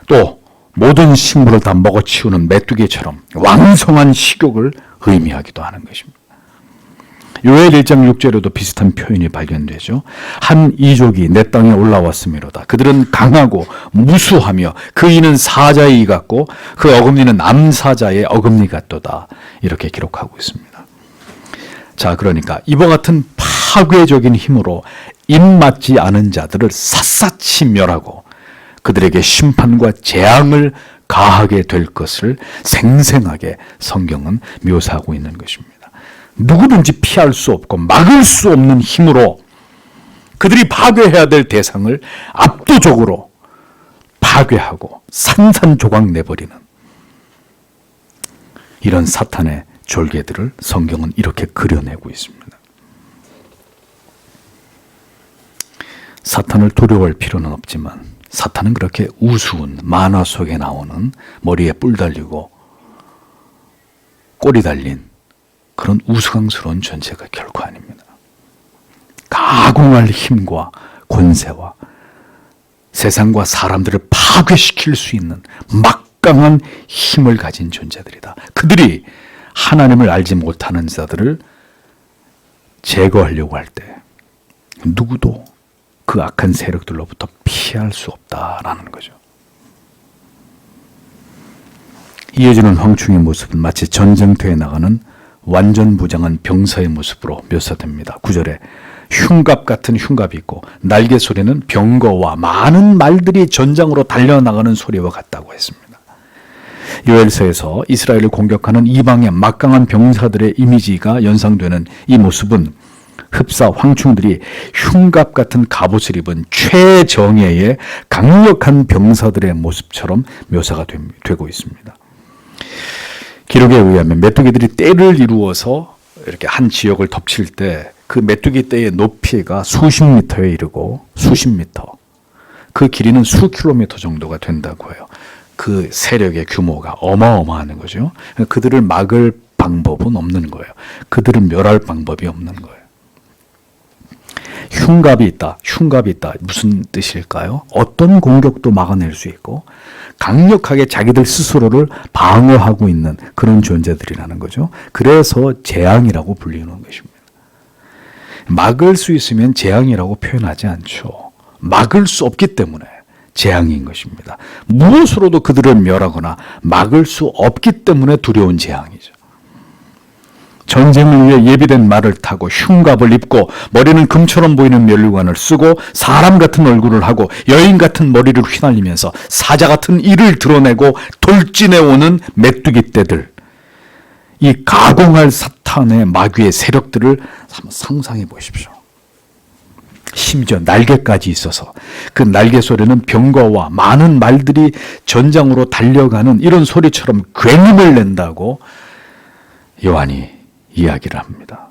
또 모든 식물을 다 먹어치우는 메뚜기처럼 왕성한 식욕을 의미하기도 하는 것입니다. 요엘 1장 6절에도 비슷한 표현이 발견되죠. 한 이족이 내 땅에 올라왔음이로다. 그들은 강하고 무수하며 그 이는 사자의 이 같고 그 어금니는 남사자의 어금니 같도다. 이렇게 기록하고 있습니다. 자, 그러니까 이와 같은 파괴적인 힘으로 입맞지 않은 자들을 샅샅이 멸하고 그들에게 심판과 재앙을 가하게 될 것을 생생하게 성경은 묘사하고 있는 것입니다. 누구든지 피할 수 없고 막을 수 없는 힘으로 그들이 파괴해야 될 대상을 압도적으로 파괴하고 산산조각 내버리는 이런 사탄의 졸개들을 성경은 이렇게 그려내고 있습니다. 사탄을 두려워할 필요는 없지만 사탄은 그렇게 우스운 만화 속에 나오는 머리에 뿔 달리고 꼬리 달린 그런 우스꽝스러운 존재가 결코 아닙니다. 가공할 힘과 권세와 세상과 사람들을 파괴시킬 수 있는 막강한 힘을 가진 존재들이다. 그들이 하나님을 알지 못하는 자들을 제거하려고 할 때 누구도 그 악한 세력들로부터 피할 수 없다라는 거죠. 이어지는 황충의 모습은 마치 전쟁터에 나가는 완전 무장한 병사의 모습으로 묘사됩니다. 9절에 흉갑 같은 흉갑이 있고 날개 소리는 병거와 많은 말들이 전장으로 달려나가는 소리와 같다고 했습니다. 요엘서에서 이스라엘을 공격하는 이방의 막강한 병사들의 이미지가 연상되는 이 모습은 흡사 황충들이 흉갑 같은 갑옷을 입은 최정예의 강력한 병사들의 모습처럼 묘사가 되고 있습니다. 기록에 의하면 메뚜기들이 떼를 이루어서 이렇게 한 지역을 덮칠 때 그 메뚜기 떼의 높이가 수십 미터에 이르고 수십 미터, 그 길이는 수 킬로미터 정도가 된다고 해요. 그 세력의 규모가 어마어마한 거죠. 그들을 막을 방법은 없는 거예요. 그들을 멸할 방법이 없는 거예요. 흉갑이 있다. 흉갑이 있다. 무슨 뜻일까요? 어떤 공격도 막아낼 수 있고 강력하게 자기들 스스로를 방어하고 있는 그런 존재들이라는 거죠. 그래서 재앙이라고 불리는 것입니다. 막을 수 있으면 재앙이라고 표현하지 않죠. 막을 수 없기 때문에 재앙인 것입니다. 무엇으로도 그들을 멸하거나 막을 수 없기 때문에 두려운 재앙이죠. 전쟁을 위해 예비된 말을 타고 흉갑을 입고 머리는 금처럼 보이는 면류관을 쓰고 사람 같은 얼굴을 하고 여인 같은 머리를 휘날리면서 사자 같은 이를 드러내고 돌진해오는 메뚜기 떼들, 이 가공할 사탄의 마귀의 세력들을 한번 상상해 보십시오. 심지어 날개까지 있어서 그 날개 소리는 병거와 많은 말들이 전장으로 달려가는 이런 소리처럼 굉음을 낸다고 요한이 이야기를 합니다.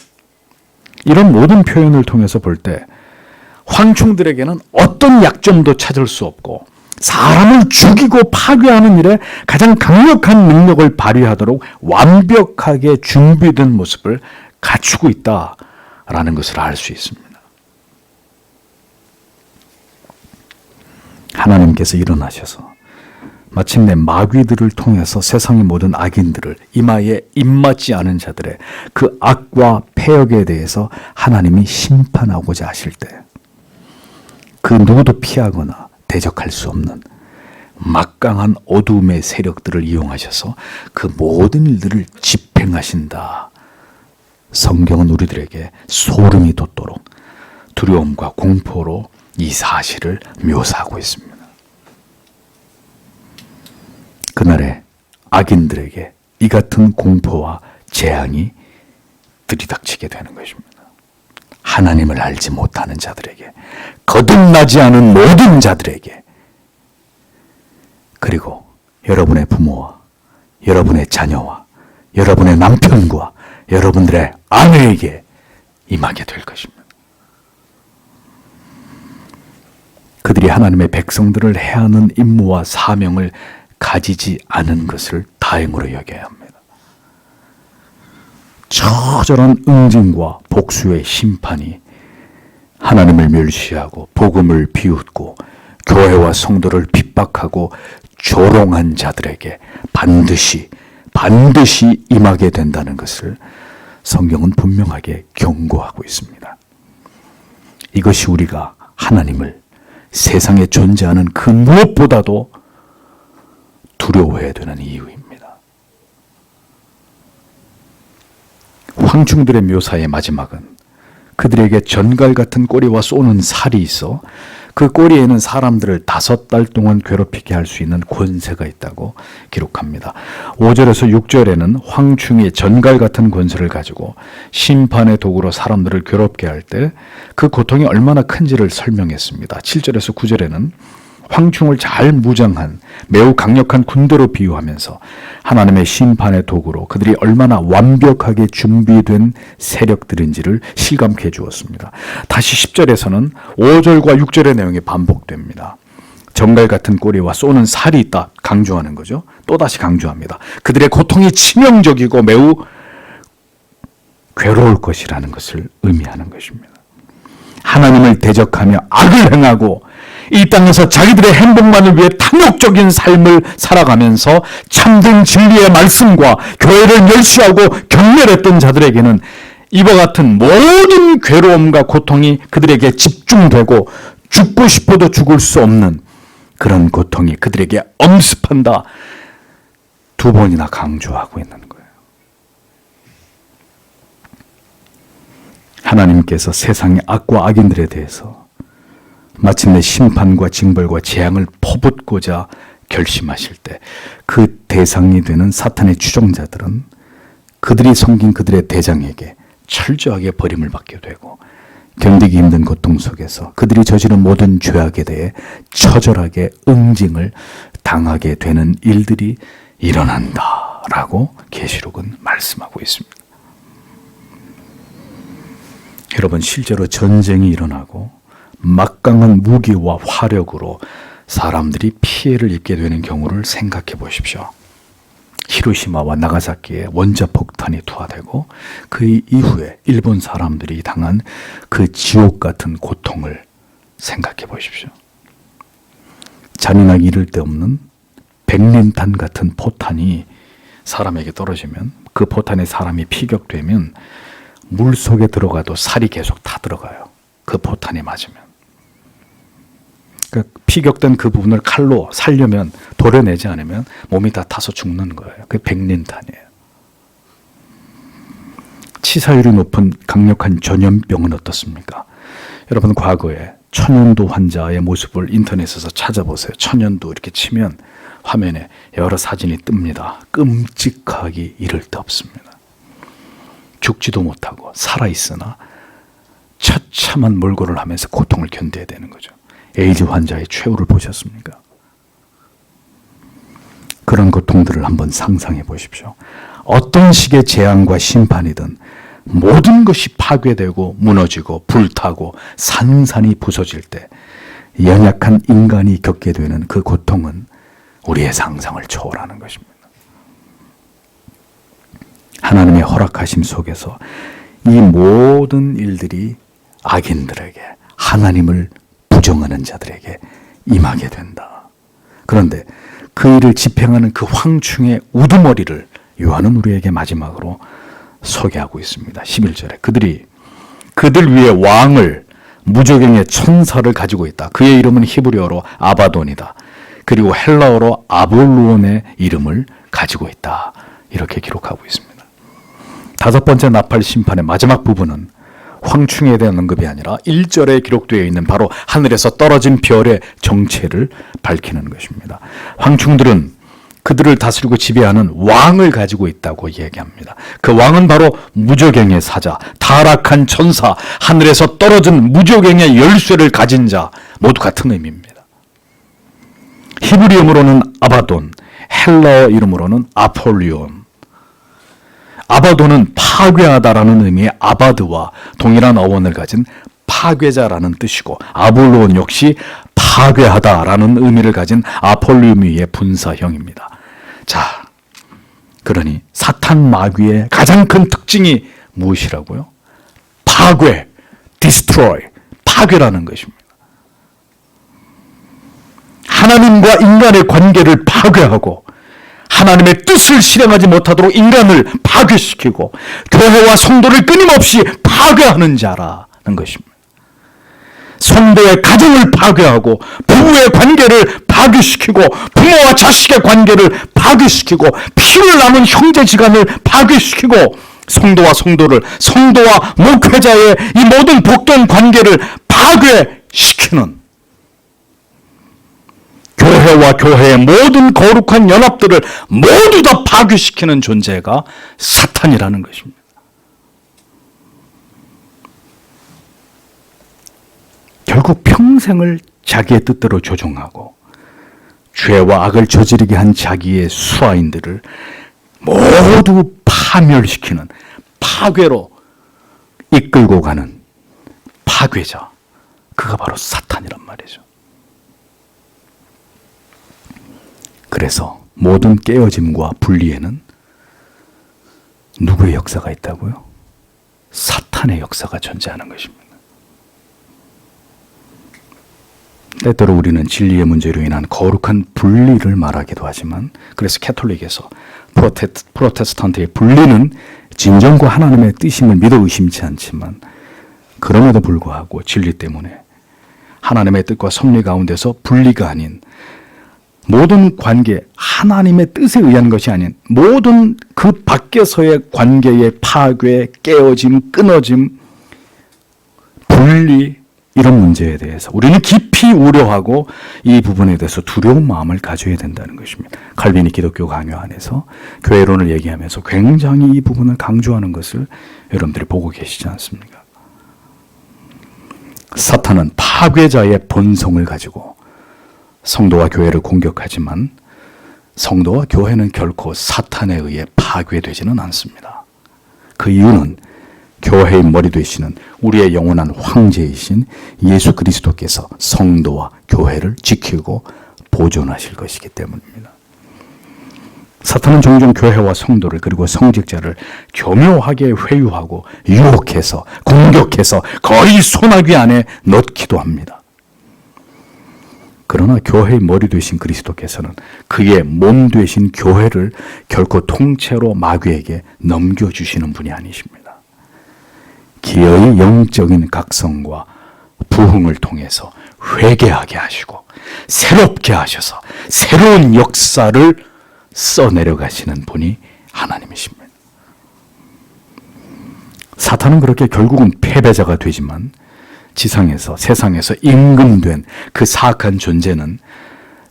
이런 모든 표현을 통해서 볼 때 황충들에게는 어떤 약점도 찾을 수 없고 사람을 죽이고 파괴하는 일에 가장 강력한 능력을 발휘하도록 완벽하게 준비된 모습을 갖추고 있다라는 것을 알 수 있습니다. 하나님께서 일어나셔서 마침내 마귀들을 통해서 세상의 모든 악인들을 이마에 입맞지 않은 자들의 그 악과 폐역에 대해서 하나님이 심판하고자 하실 때 그 누구도 피하거나 대적할 수 없는 막강한 어둠의 세력들을 이용하셔서 그 모든 일들을 집행하신다. 성경은 우리들에게 소름이 돋도록 두려움과 공포로 이 사실을 묘사하고 있습니다. 그날에 악인들에게 이 같은 공포와 재앙이 들이닥치게 되는 것입니다. 하나님을 알지 못하는 자들에게, 거듭나지 않은 모든 자들에게, 그리고 여러분의 부모와 여러분의 자녀와 여러분의 남편과 여러분들의 아내에게 임하게 될 것입니다. 그들이 하나님의 백성들을 해야 하는 임무와 사명을 가지지 않은 것을 다행으로 여겨야 합니다. 처절한 응징과 복수의 심판이 하나님을 멸시하고 복음을 비웃고 교회와 성도를 핍박하고 조롱한 자들에게 반드시 임하게 된다는 것을 성경은 분명하게 경고하고 있습니다. 이것이 우리가 하나님을 세상에 존재하는 그 무엇보다도 두려워해야 되는 이유입니다. 황충들의 묘사의 마지막은 그들에게 전갈 같은 꼬리와 쏘는 살이 있어 그 꼬리에는 사람들을 5달 동안 괴롭히게 할 수 있는 권세가 있다고 기록합니다. 5절에서 6절에는 황충이 전갈 같은 권세를 가지고 심판의 도구로 사람들을 괴롭게 할 때 그 고통이 얼마나 큰지를 설명했습니다. 7절에서 9절에는 황충을 잘 무장한 매우 강력한 군대로 비유하면서 하나님의 심판의 도구로 그들이 얼마나 완벽하게 준비된 세력들인지를 실감케 해 주었습니다. 다시 10절에서는 5절과 6절의 내용이 반복됩니다. 정갈 같은 꼬리와 쏘는 살이 있다 강조하는 거죠. 또다시 강조합니다. 그들의 고통이 치명적이고 매우 괴로울 것이라는 것을 의미하는 것입니다. 하나님을 대적하며 악을 행하고 이 땅에서 자기들의 행복만을 위해 탐욕적인 삶을 살아가면서 참된 진리의 말씀과 교회를 멸시하고 경멸했던 자들에게는 이와 같은 모든 괴로움과 고통이 그들에게 집중되고 죽고 싶어도 죽을 수 없는 그런 고통이 그들에게 엄습한다. 2번이나 강조하고 있는 거예요. 하나님께서 세상의 악과 악인들에 대해서 마침내 심판과 징벌과 재앙을 퍼붓고자 결심하실 때 그 대상이 되는 사탄의 추종자들은 그들이 섬긴 그들의 대장에게 철저하게 버림을 받게 되고 견디기 힘든 고통 속에서 그들이 저지른 모든 죄악에 대해 처절하게 응징을 당하게 되는 일들이 일어난다라고 계시록은 말씀하고 있습니다. 여러분, 실제로 전쟁이 일어나고 막강한 무기와 화력으로 사람들이 피해를 입게 되는 경우를 생각해 보십시오. 히로시마와 나가사키에 원자폭탄이 투하되고 그 이후에 일본 사람들이 당한 그 지옥 같은 고통을 생각해 보십시오. 잔인하기 이를 데 없는 백린탄 같은 포탄이 사람에게 떨어지면 그 포탄에 사람이 피격되면 물 속에 들어가도 살이 계속 타 들어가요. 그 포탄이 맞으면. 그러니까 피격된 그 부분을 칼로 살려면 도려내지 않으면 몸이 다 타서 죽는 거예요. 그게 백린탄이에요. 치사율이 높은 강력한 전염병은 어떻습니까? 여러분, 과거에 천연두 환자의 모습을 인터넷에서 찾아보세요. 천연두 이렇게 치면 화면에 여러 사진이 뜹니다. 끔찍하기 이를 데 없습니다. 죽지도 못하고 살아있으나 처참한 몰골을 하면서 고통을 견뎌야 되는 거죠. 에이즈 환자의 최후를 보셨습니까? 그런 고통들을 한번 상상해 보십시오. 어떤 식의 재앙과 심판이든 모든 것이 파괴되고 무너지고 불타고 산산이 부서질 때 연약한 인간이 겪게 되는 그 고통은 우리의 상상을 초월하는 것입니다. 하나님의 허락하심 속에서 이 모든 일들이 악인들에게, 하나님을 부정하는 자들에게 임하게 된다. 그런데 그 일을 집행하는 그 황충의 우두머리를 요한은 우리에게 마지막으로 소개하고 있습니다. 11절에 그들 위에 왕을, 무저갱의 천사를 가지고 있다. 그의 이름은 히브리어로 아바돈이다. 그리고 헬라어로 아볼루온의 이름을 가지고 있다. 이렇게 기록하고 있습니다. 5번째 나팔 심판의 마지막 부분은 황충에 대한 언급이 아니라 1절에 기록되어 있는 바로 하늘에서 떨어진 별의 정체를 밝히는 것입니다. 황충들은 그들을 다스리고 지배하는 왕을 가지고 있다고 얘기합니다. 그 왕은 바로 무저갱의 사자, 타락한 천사, 하늘에서 떨어진 무저갱의 열쇠를 가진 자, 모두 같은 의미입니다. 히브리 이름으로는 아바돈, 헬라어 이름으로는 아폴리온. 아바돈은 파괴하다라는 의미의 아바드와 동일한 어원을 가진 파괴자라는 뜻이고, 아볼로온 역시 파괴하다라는 의미를 가진 아폴리움의 분사형입니다. 자, 그러니 사탄 마귀의 가장 큰 특징이 무엇이라고요? 파괴, destroy, 파괴라는 것입니다. 하나님과 인간의 관계를 파괴하고 하나님의 뜻을 실행하지 못하도록 인간을 파괴시키고 교회와 성도를 끊임없이 파괴하는 자라는 것입니다. 성도의 가정을 파괴하고 부부의 관계를 파괴시키고 부모와 자식의 관계를 파괴시키고 피를 나눈 형제지간을 파괴시키고 성도와 목회자의 이 모든 복된 관계를 파괴시키는 교회와 교회의 모든 거룩한 연합들을 모두 다 파괴시키는 존재가 사탄이라는 것입니다. 결국 평생을 자기의 뜻대로 조종하고 죄와 악을 저지르게 한 자기의 수하인들을 모두 파멸시키는, 파괴로 이끌고 가는 파괴자, 그가 바로 사탄이란 말이죠. 그래서 모든 깨어짐과 분리에는 누구의 역사가 있다고요? 사탄의 역사가 존재하는 것입니다. 때때로 우리는 진리의 문제로 인한 거룩한 분리를 말하기도 하지만, 그래서 캐톨릭에서 프로테스탄트의 분리는 진정과 하나님의 뜻임을 믿어 의심치 않지만, 그럼에도 불구하고 진리 때문에 하나님의 뜻과 섭리 가운데서 분리가 아닌 모든 관계, 하나님의 뜻에 의한 것이 아닌 모든 그 밖에서의 관계의 파괴, 깨어짐, 끊어짐, 분리, 이런 문제에 대해서 우리는 깊이 우려하고 이 부분에 대해서 두려운 마음을 가져야 된다는 것입니다. 칼빈이 기독교 강요 안에서 교회론을 얘기하면서 굉장히 이 부분을 강조하는 것을 여러분들이 보고 계시지 않습니까? 사탄은 파괴자의 본성을 가지고 성도와 교회를 공격하지만 성도와 교회는 결코 사탄에 의해 파괴되지는 않습니다. 그 이유는 교회의 머리 되시는 우리의 영원한 황제이신 예수 그리스도께서 성도와 교회를 지키고 보존하실 것이기 때문입니다. 사탄은 종종 교회와 성도를, 그리고 성직자를 교묘하게 회유하고 유혹해서 공격해서 거의 소나기 안에 넣기도 합니다. 그러나 교회의 머리 되신 그리스도께서는 그의 몸 되신 교회를 결코 통째로 마귀에게 넘겨주시는 분이 아니십니다. 기어의 영적인 각성과 부흥을 통해서 회개하게 하시고 새롭게 하셔서 새로운 역사를 써내려가시는 분이 하나님이십니다. 사탄은 그렇게 결국은 패배자가 되지만 지상에서, 세상에서 임금된 그 사악한 존재는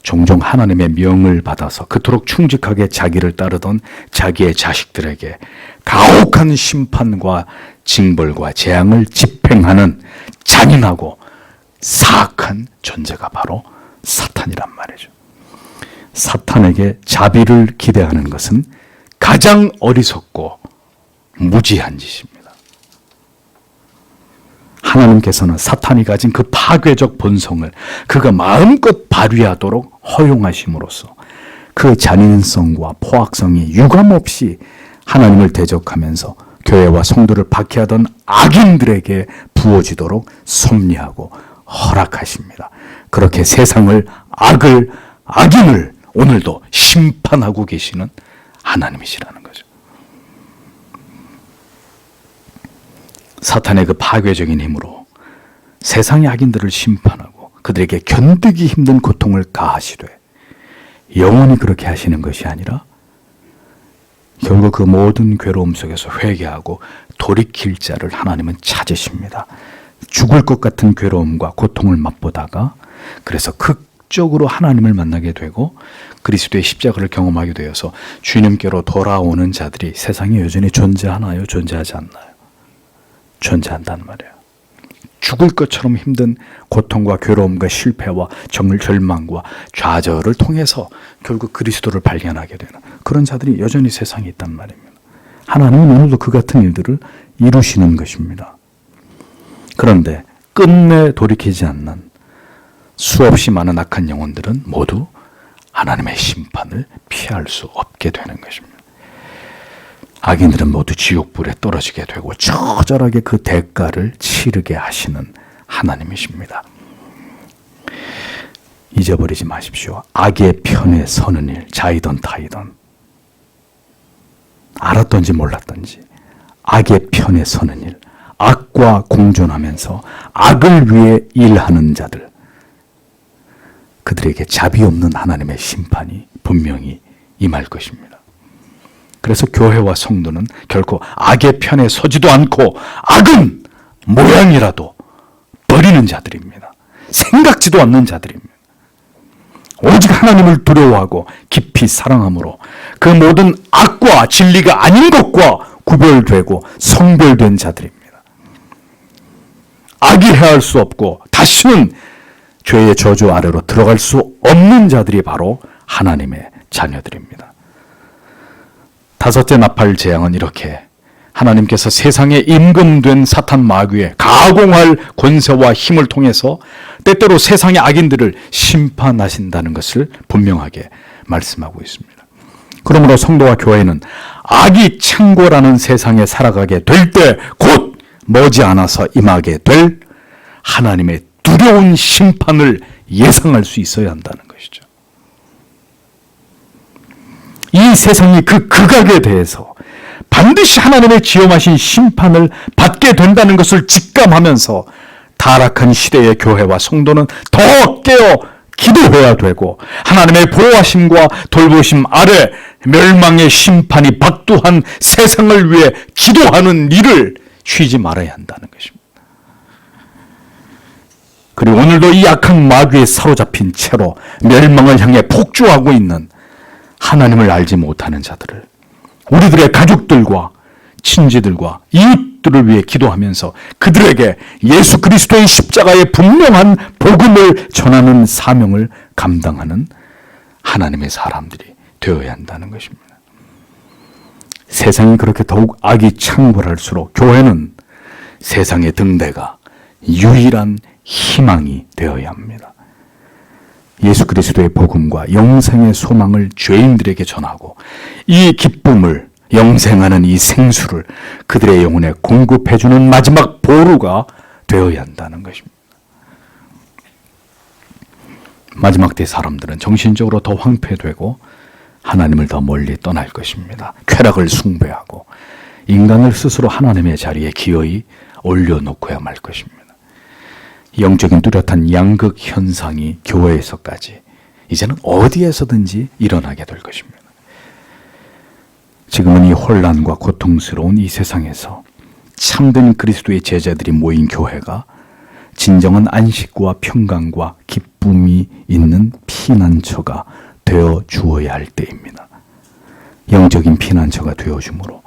종종 하나님의 명을 받아서 그토록 충직하게 자기를 따르던 자기의 자식들에게 가혹한 심판과 징벌과 재앙을 집행하는 잔인하고 사악한 존재가 바로 사탄이란 말이죠. 사탄에게 자비를 기대하는 것은 가장 어리석고 무지한 짓입니다. 하나님께서는 사탄이 가진 그 파괴적 본성을 그가 마음껏 발휘하도록 허용하심으로써 그 잔인성과 포악성이 유감없이 하나님을 대적하면서 교회와 성도를 박해하던 악인들에게 부어지도록 섭리하고 허락하십니다. 그렇게 세상을, 악인을 오늘도 심판하고 계시는 하나님이시라는 거죠. 사탄의 그 파괴적인 힘으로 세상의 악인들을 심판하고 그들에게 견디기 힘든 고통을 가하시되 영원히 그렇게 하시는 것이 아니라 결국 그 모든 괴로움 속에서 회개하고 돌이킬 자를 하나님은 찾으십니다. 죽을 것 같은 괴로움과 고통을 맛보다가 그래서 극적으로 하나님을 만나게 되고 그리스도의 십자가를 경험하게 되어서 주님께로 돌아오는 자들이 세상에 여전히 존재하나요? 존재하지 않나요? 존재한단 말이에요. 죽을 것처럼 힘든 고통과 괴로움과 실패와 절망과 좌절을 통해서 결국 그리스도를 발견하게 되는 그런 자들이 여전히 세상에 있단 말입니다. 하나님은 오늘도 그 같은 일들을 이루시는 것입니다. 그런데 끝내 돌이키지 않는 수없이 많은 악한 영혼들은 모두 하나님의 심판을 피할 수 없게 되는 것입니다. 악인들은 모두 지옥불에 떨어지게 되고 처절하게 그 대가를 치르게 하시는 하나님이십니다. 잊어버리지 마십시오. 악의 편에 서는 일, 자이던 타이던, 알았던지 몰랐던지 악의 편에 서는 일, 악과 공존하면서 악을 위해 일하는 자들, 그들에게 자비 없는 하나님의 심판이 분명히 임할 것입니다. 그래서 교회와 성도는 결코 악의 편에 서지도 않고 악은 모양이라도 버리는 자들입니다. 생각지도 않는 자들입니다. 오직 하나님을 두려워하고 깊이 사랑함으로 그 모든 악과 진리가 아닌 것과 구별되고 성별된 자들입니다. 악이 해할 수 없고 다시는 죄의 저주 아래로 들어갈 수 없는 자들이 바로 하나님의 자녀들입니다. 다섯째 나팔 재앙은 이렇게 하나님께서 세상에 임금된 사탄 마귀의 가공할 권세와 힘을 통해서 때때로 세상의 악인들을 심판하신다는 것을 분명하게 말씀하고 있습니다. 그러므로 성도와 교회는 악이 창궐하는 세상에 살아가게 될 때 곧 머지않아서 임하게 될 하나님의 두려운 심판을 예상할 수 있어야 한다는 것이죠. 이 세상이 그 극악에 대해서 반드시 하나님의 지엄하신 심판을 받게 된다는 것을 직감하면서 타락한 시대의 교회와 성도는 더 깨어 기도해야 되고 하나님의 보호하심과 돌보심 아래 멸망의 심판이 박두한 세상을 위해 기도하는 일을 쉬지 말아야 한다는 것입니다. 그리고 오늘도 이 악한 마귀에 사로잡힌 채로 멸망을 향해 폭주하고 있는 하나님을 알지 못하는 자들을 우리들의 가족들과 친지들과 이웃들을 위해 기도하면서 그들에게 예수 그리스도의 십자가의 분명한 복음을 전하는 사명을 감당하는 하나님의 사람들이 되어야 한다는 것입니다. 세상이 그렇게 더욱 악이 창궐할수록 교회는 세상의 등대가 유일한 희망이 되어야 합니다. 예수 그리스도의 복음과 영생의 소망을 죄인들에게 전하고 이 기쁨을 영생하는 이 생수를 그들의 영혼에 공급해주는 마지막 보루가 되어야 한다는 것입니다. 마지막 때 사람들은 정신적으로 더 황폐되고 하나님을 더 멀리 떠날 것입니다. 쾌락을 숭배하고 인간을 스스로 하나님의 자리에 기어이 올려놓고야 말 것입니다. 영적인 뚜렷한 양극 현상이 교회에서까지 이제는 어디에서든지 일어나게 될 것입니다. 지금은 이 혼란과 고통스러운 이 세상에서 참된 그리스도의 제자들이 모인 교회가 진정한 안식과 평강과 기쁨이 있는 피난처가 되어 주어야 할 때입니다. 영적인 피난처가 되어 주므로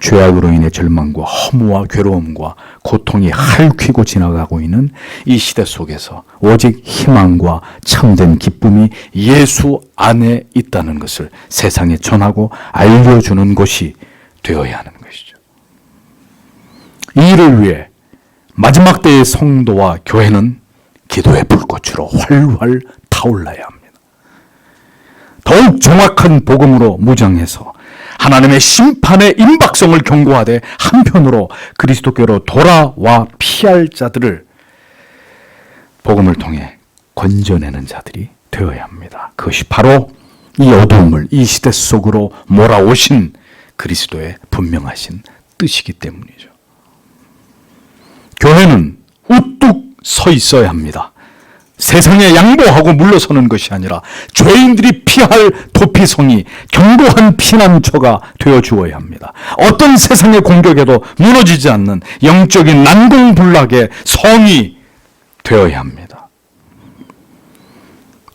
죄악으로 인해 절망과 허무와 괴로움과 고통이 핥히고 지나가고 있는 이 시대 속에서 오직 희망과 참된 기쁨이 예수 안에 있다는 것을 세상에 전하고 알려주는 곳이 되어야 하는 것이죠. 이 일을 위해 마지막 때의 성도와 교회는 기도의 불꽃으로 활활 타올라야 합니다. 더욱 정확한 복음으로 무장해서 하나님의 심판의 임박성을 경고하되 한편으로 그리스도께로 돌아와 피할 자들을 복음을 통해 건져내는 자들이 되어야 합니다. 그것이 바로 이 어두움을 이 시대 속으로 몰아오신 그리스도의 분명하신 뜻이기 때문이죠. 교회는 우뚝 서 있어야 합니다. 세상에 양보하고 물러서는 것이 아니라 죄인들이 피할 도피성이 견고한 피난처가 되어 주어야 합니다. 어떤 세상의 공격에도 무너지지 않는 영적인 난공불락의 성이 되어야 합니다.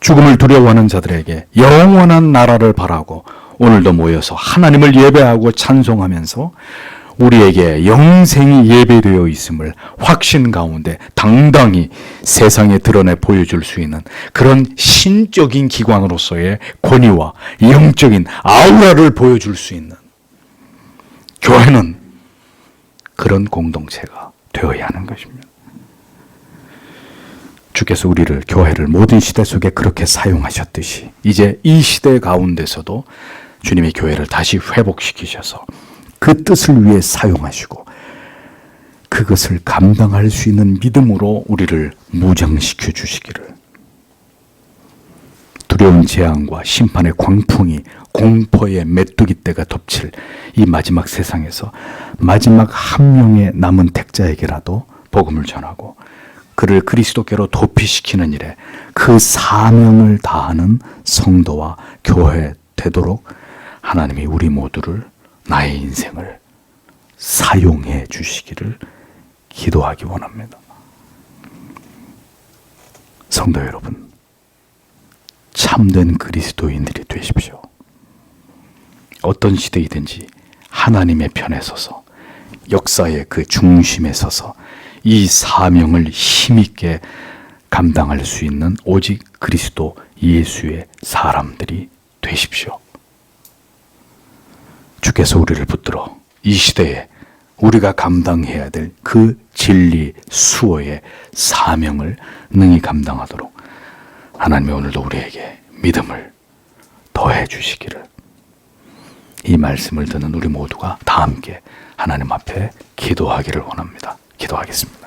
죽음을 두려워하는 자들에게 영원한 나라를 바라고 오늘도 모여서 하나님을 예배하고 찬송하면서 우리에게 영생이 예배되어 있음을 확신 가운데 당당히 세상에 드러내 보여줄 수 있는 그런 신적인 기관으로서의 권위와 영적인 아우라를 보여줄 수 있는 교회는 그런 공동체가 되어야 하는 것입니다. 주께서 우리를 교회를 모든 시대 속에 그렇게 사용하셨듯이 이제 이 시대 가운데서도 주님의 교회를 다시 회복시키셔서 그 뜻을 위해 사용하시고 그것을 감당할 수 있는 믿음으로 우리를 무장시켜 주시기를. 두려운 재앙과 심판의 광풍이 공포의 메뚜기 떼가 덮칠 이 마지막 세상에서 마지막 한 명의 남은 택자에게라도 복음을 전하고 그를 그리스도께로 도피시키는 일에 그 사명을 다하는 성도와 교회 되도록 하나님이 우리 모두를 나의 인생을 사용해 주시기를 기도하기 원합니다. 성도 여러분, 참된 그리스도인들이 되십시오. 어떤 시대이든지 하나님의 편에 서서 역사의 그 중심에 서서 이 사명을 힘있게 감당할 수 있는 오직 그리스도 예수의 사람들이 되십시오. 주께서 우리를 붙들어 이 시대에 우리가 감당해야 될 그 진리 수호의 사명을 능히 감당하도록 하나님이 오늘도 우리에게 믿음을 더해 주시기를, 이 말씀을 듣는 우리 모두가 다 함께 하나님 앞에 기도하기를 원합니다. 기도하겠습니다.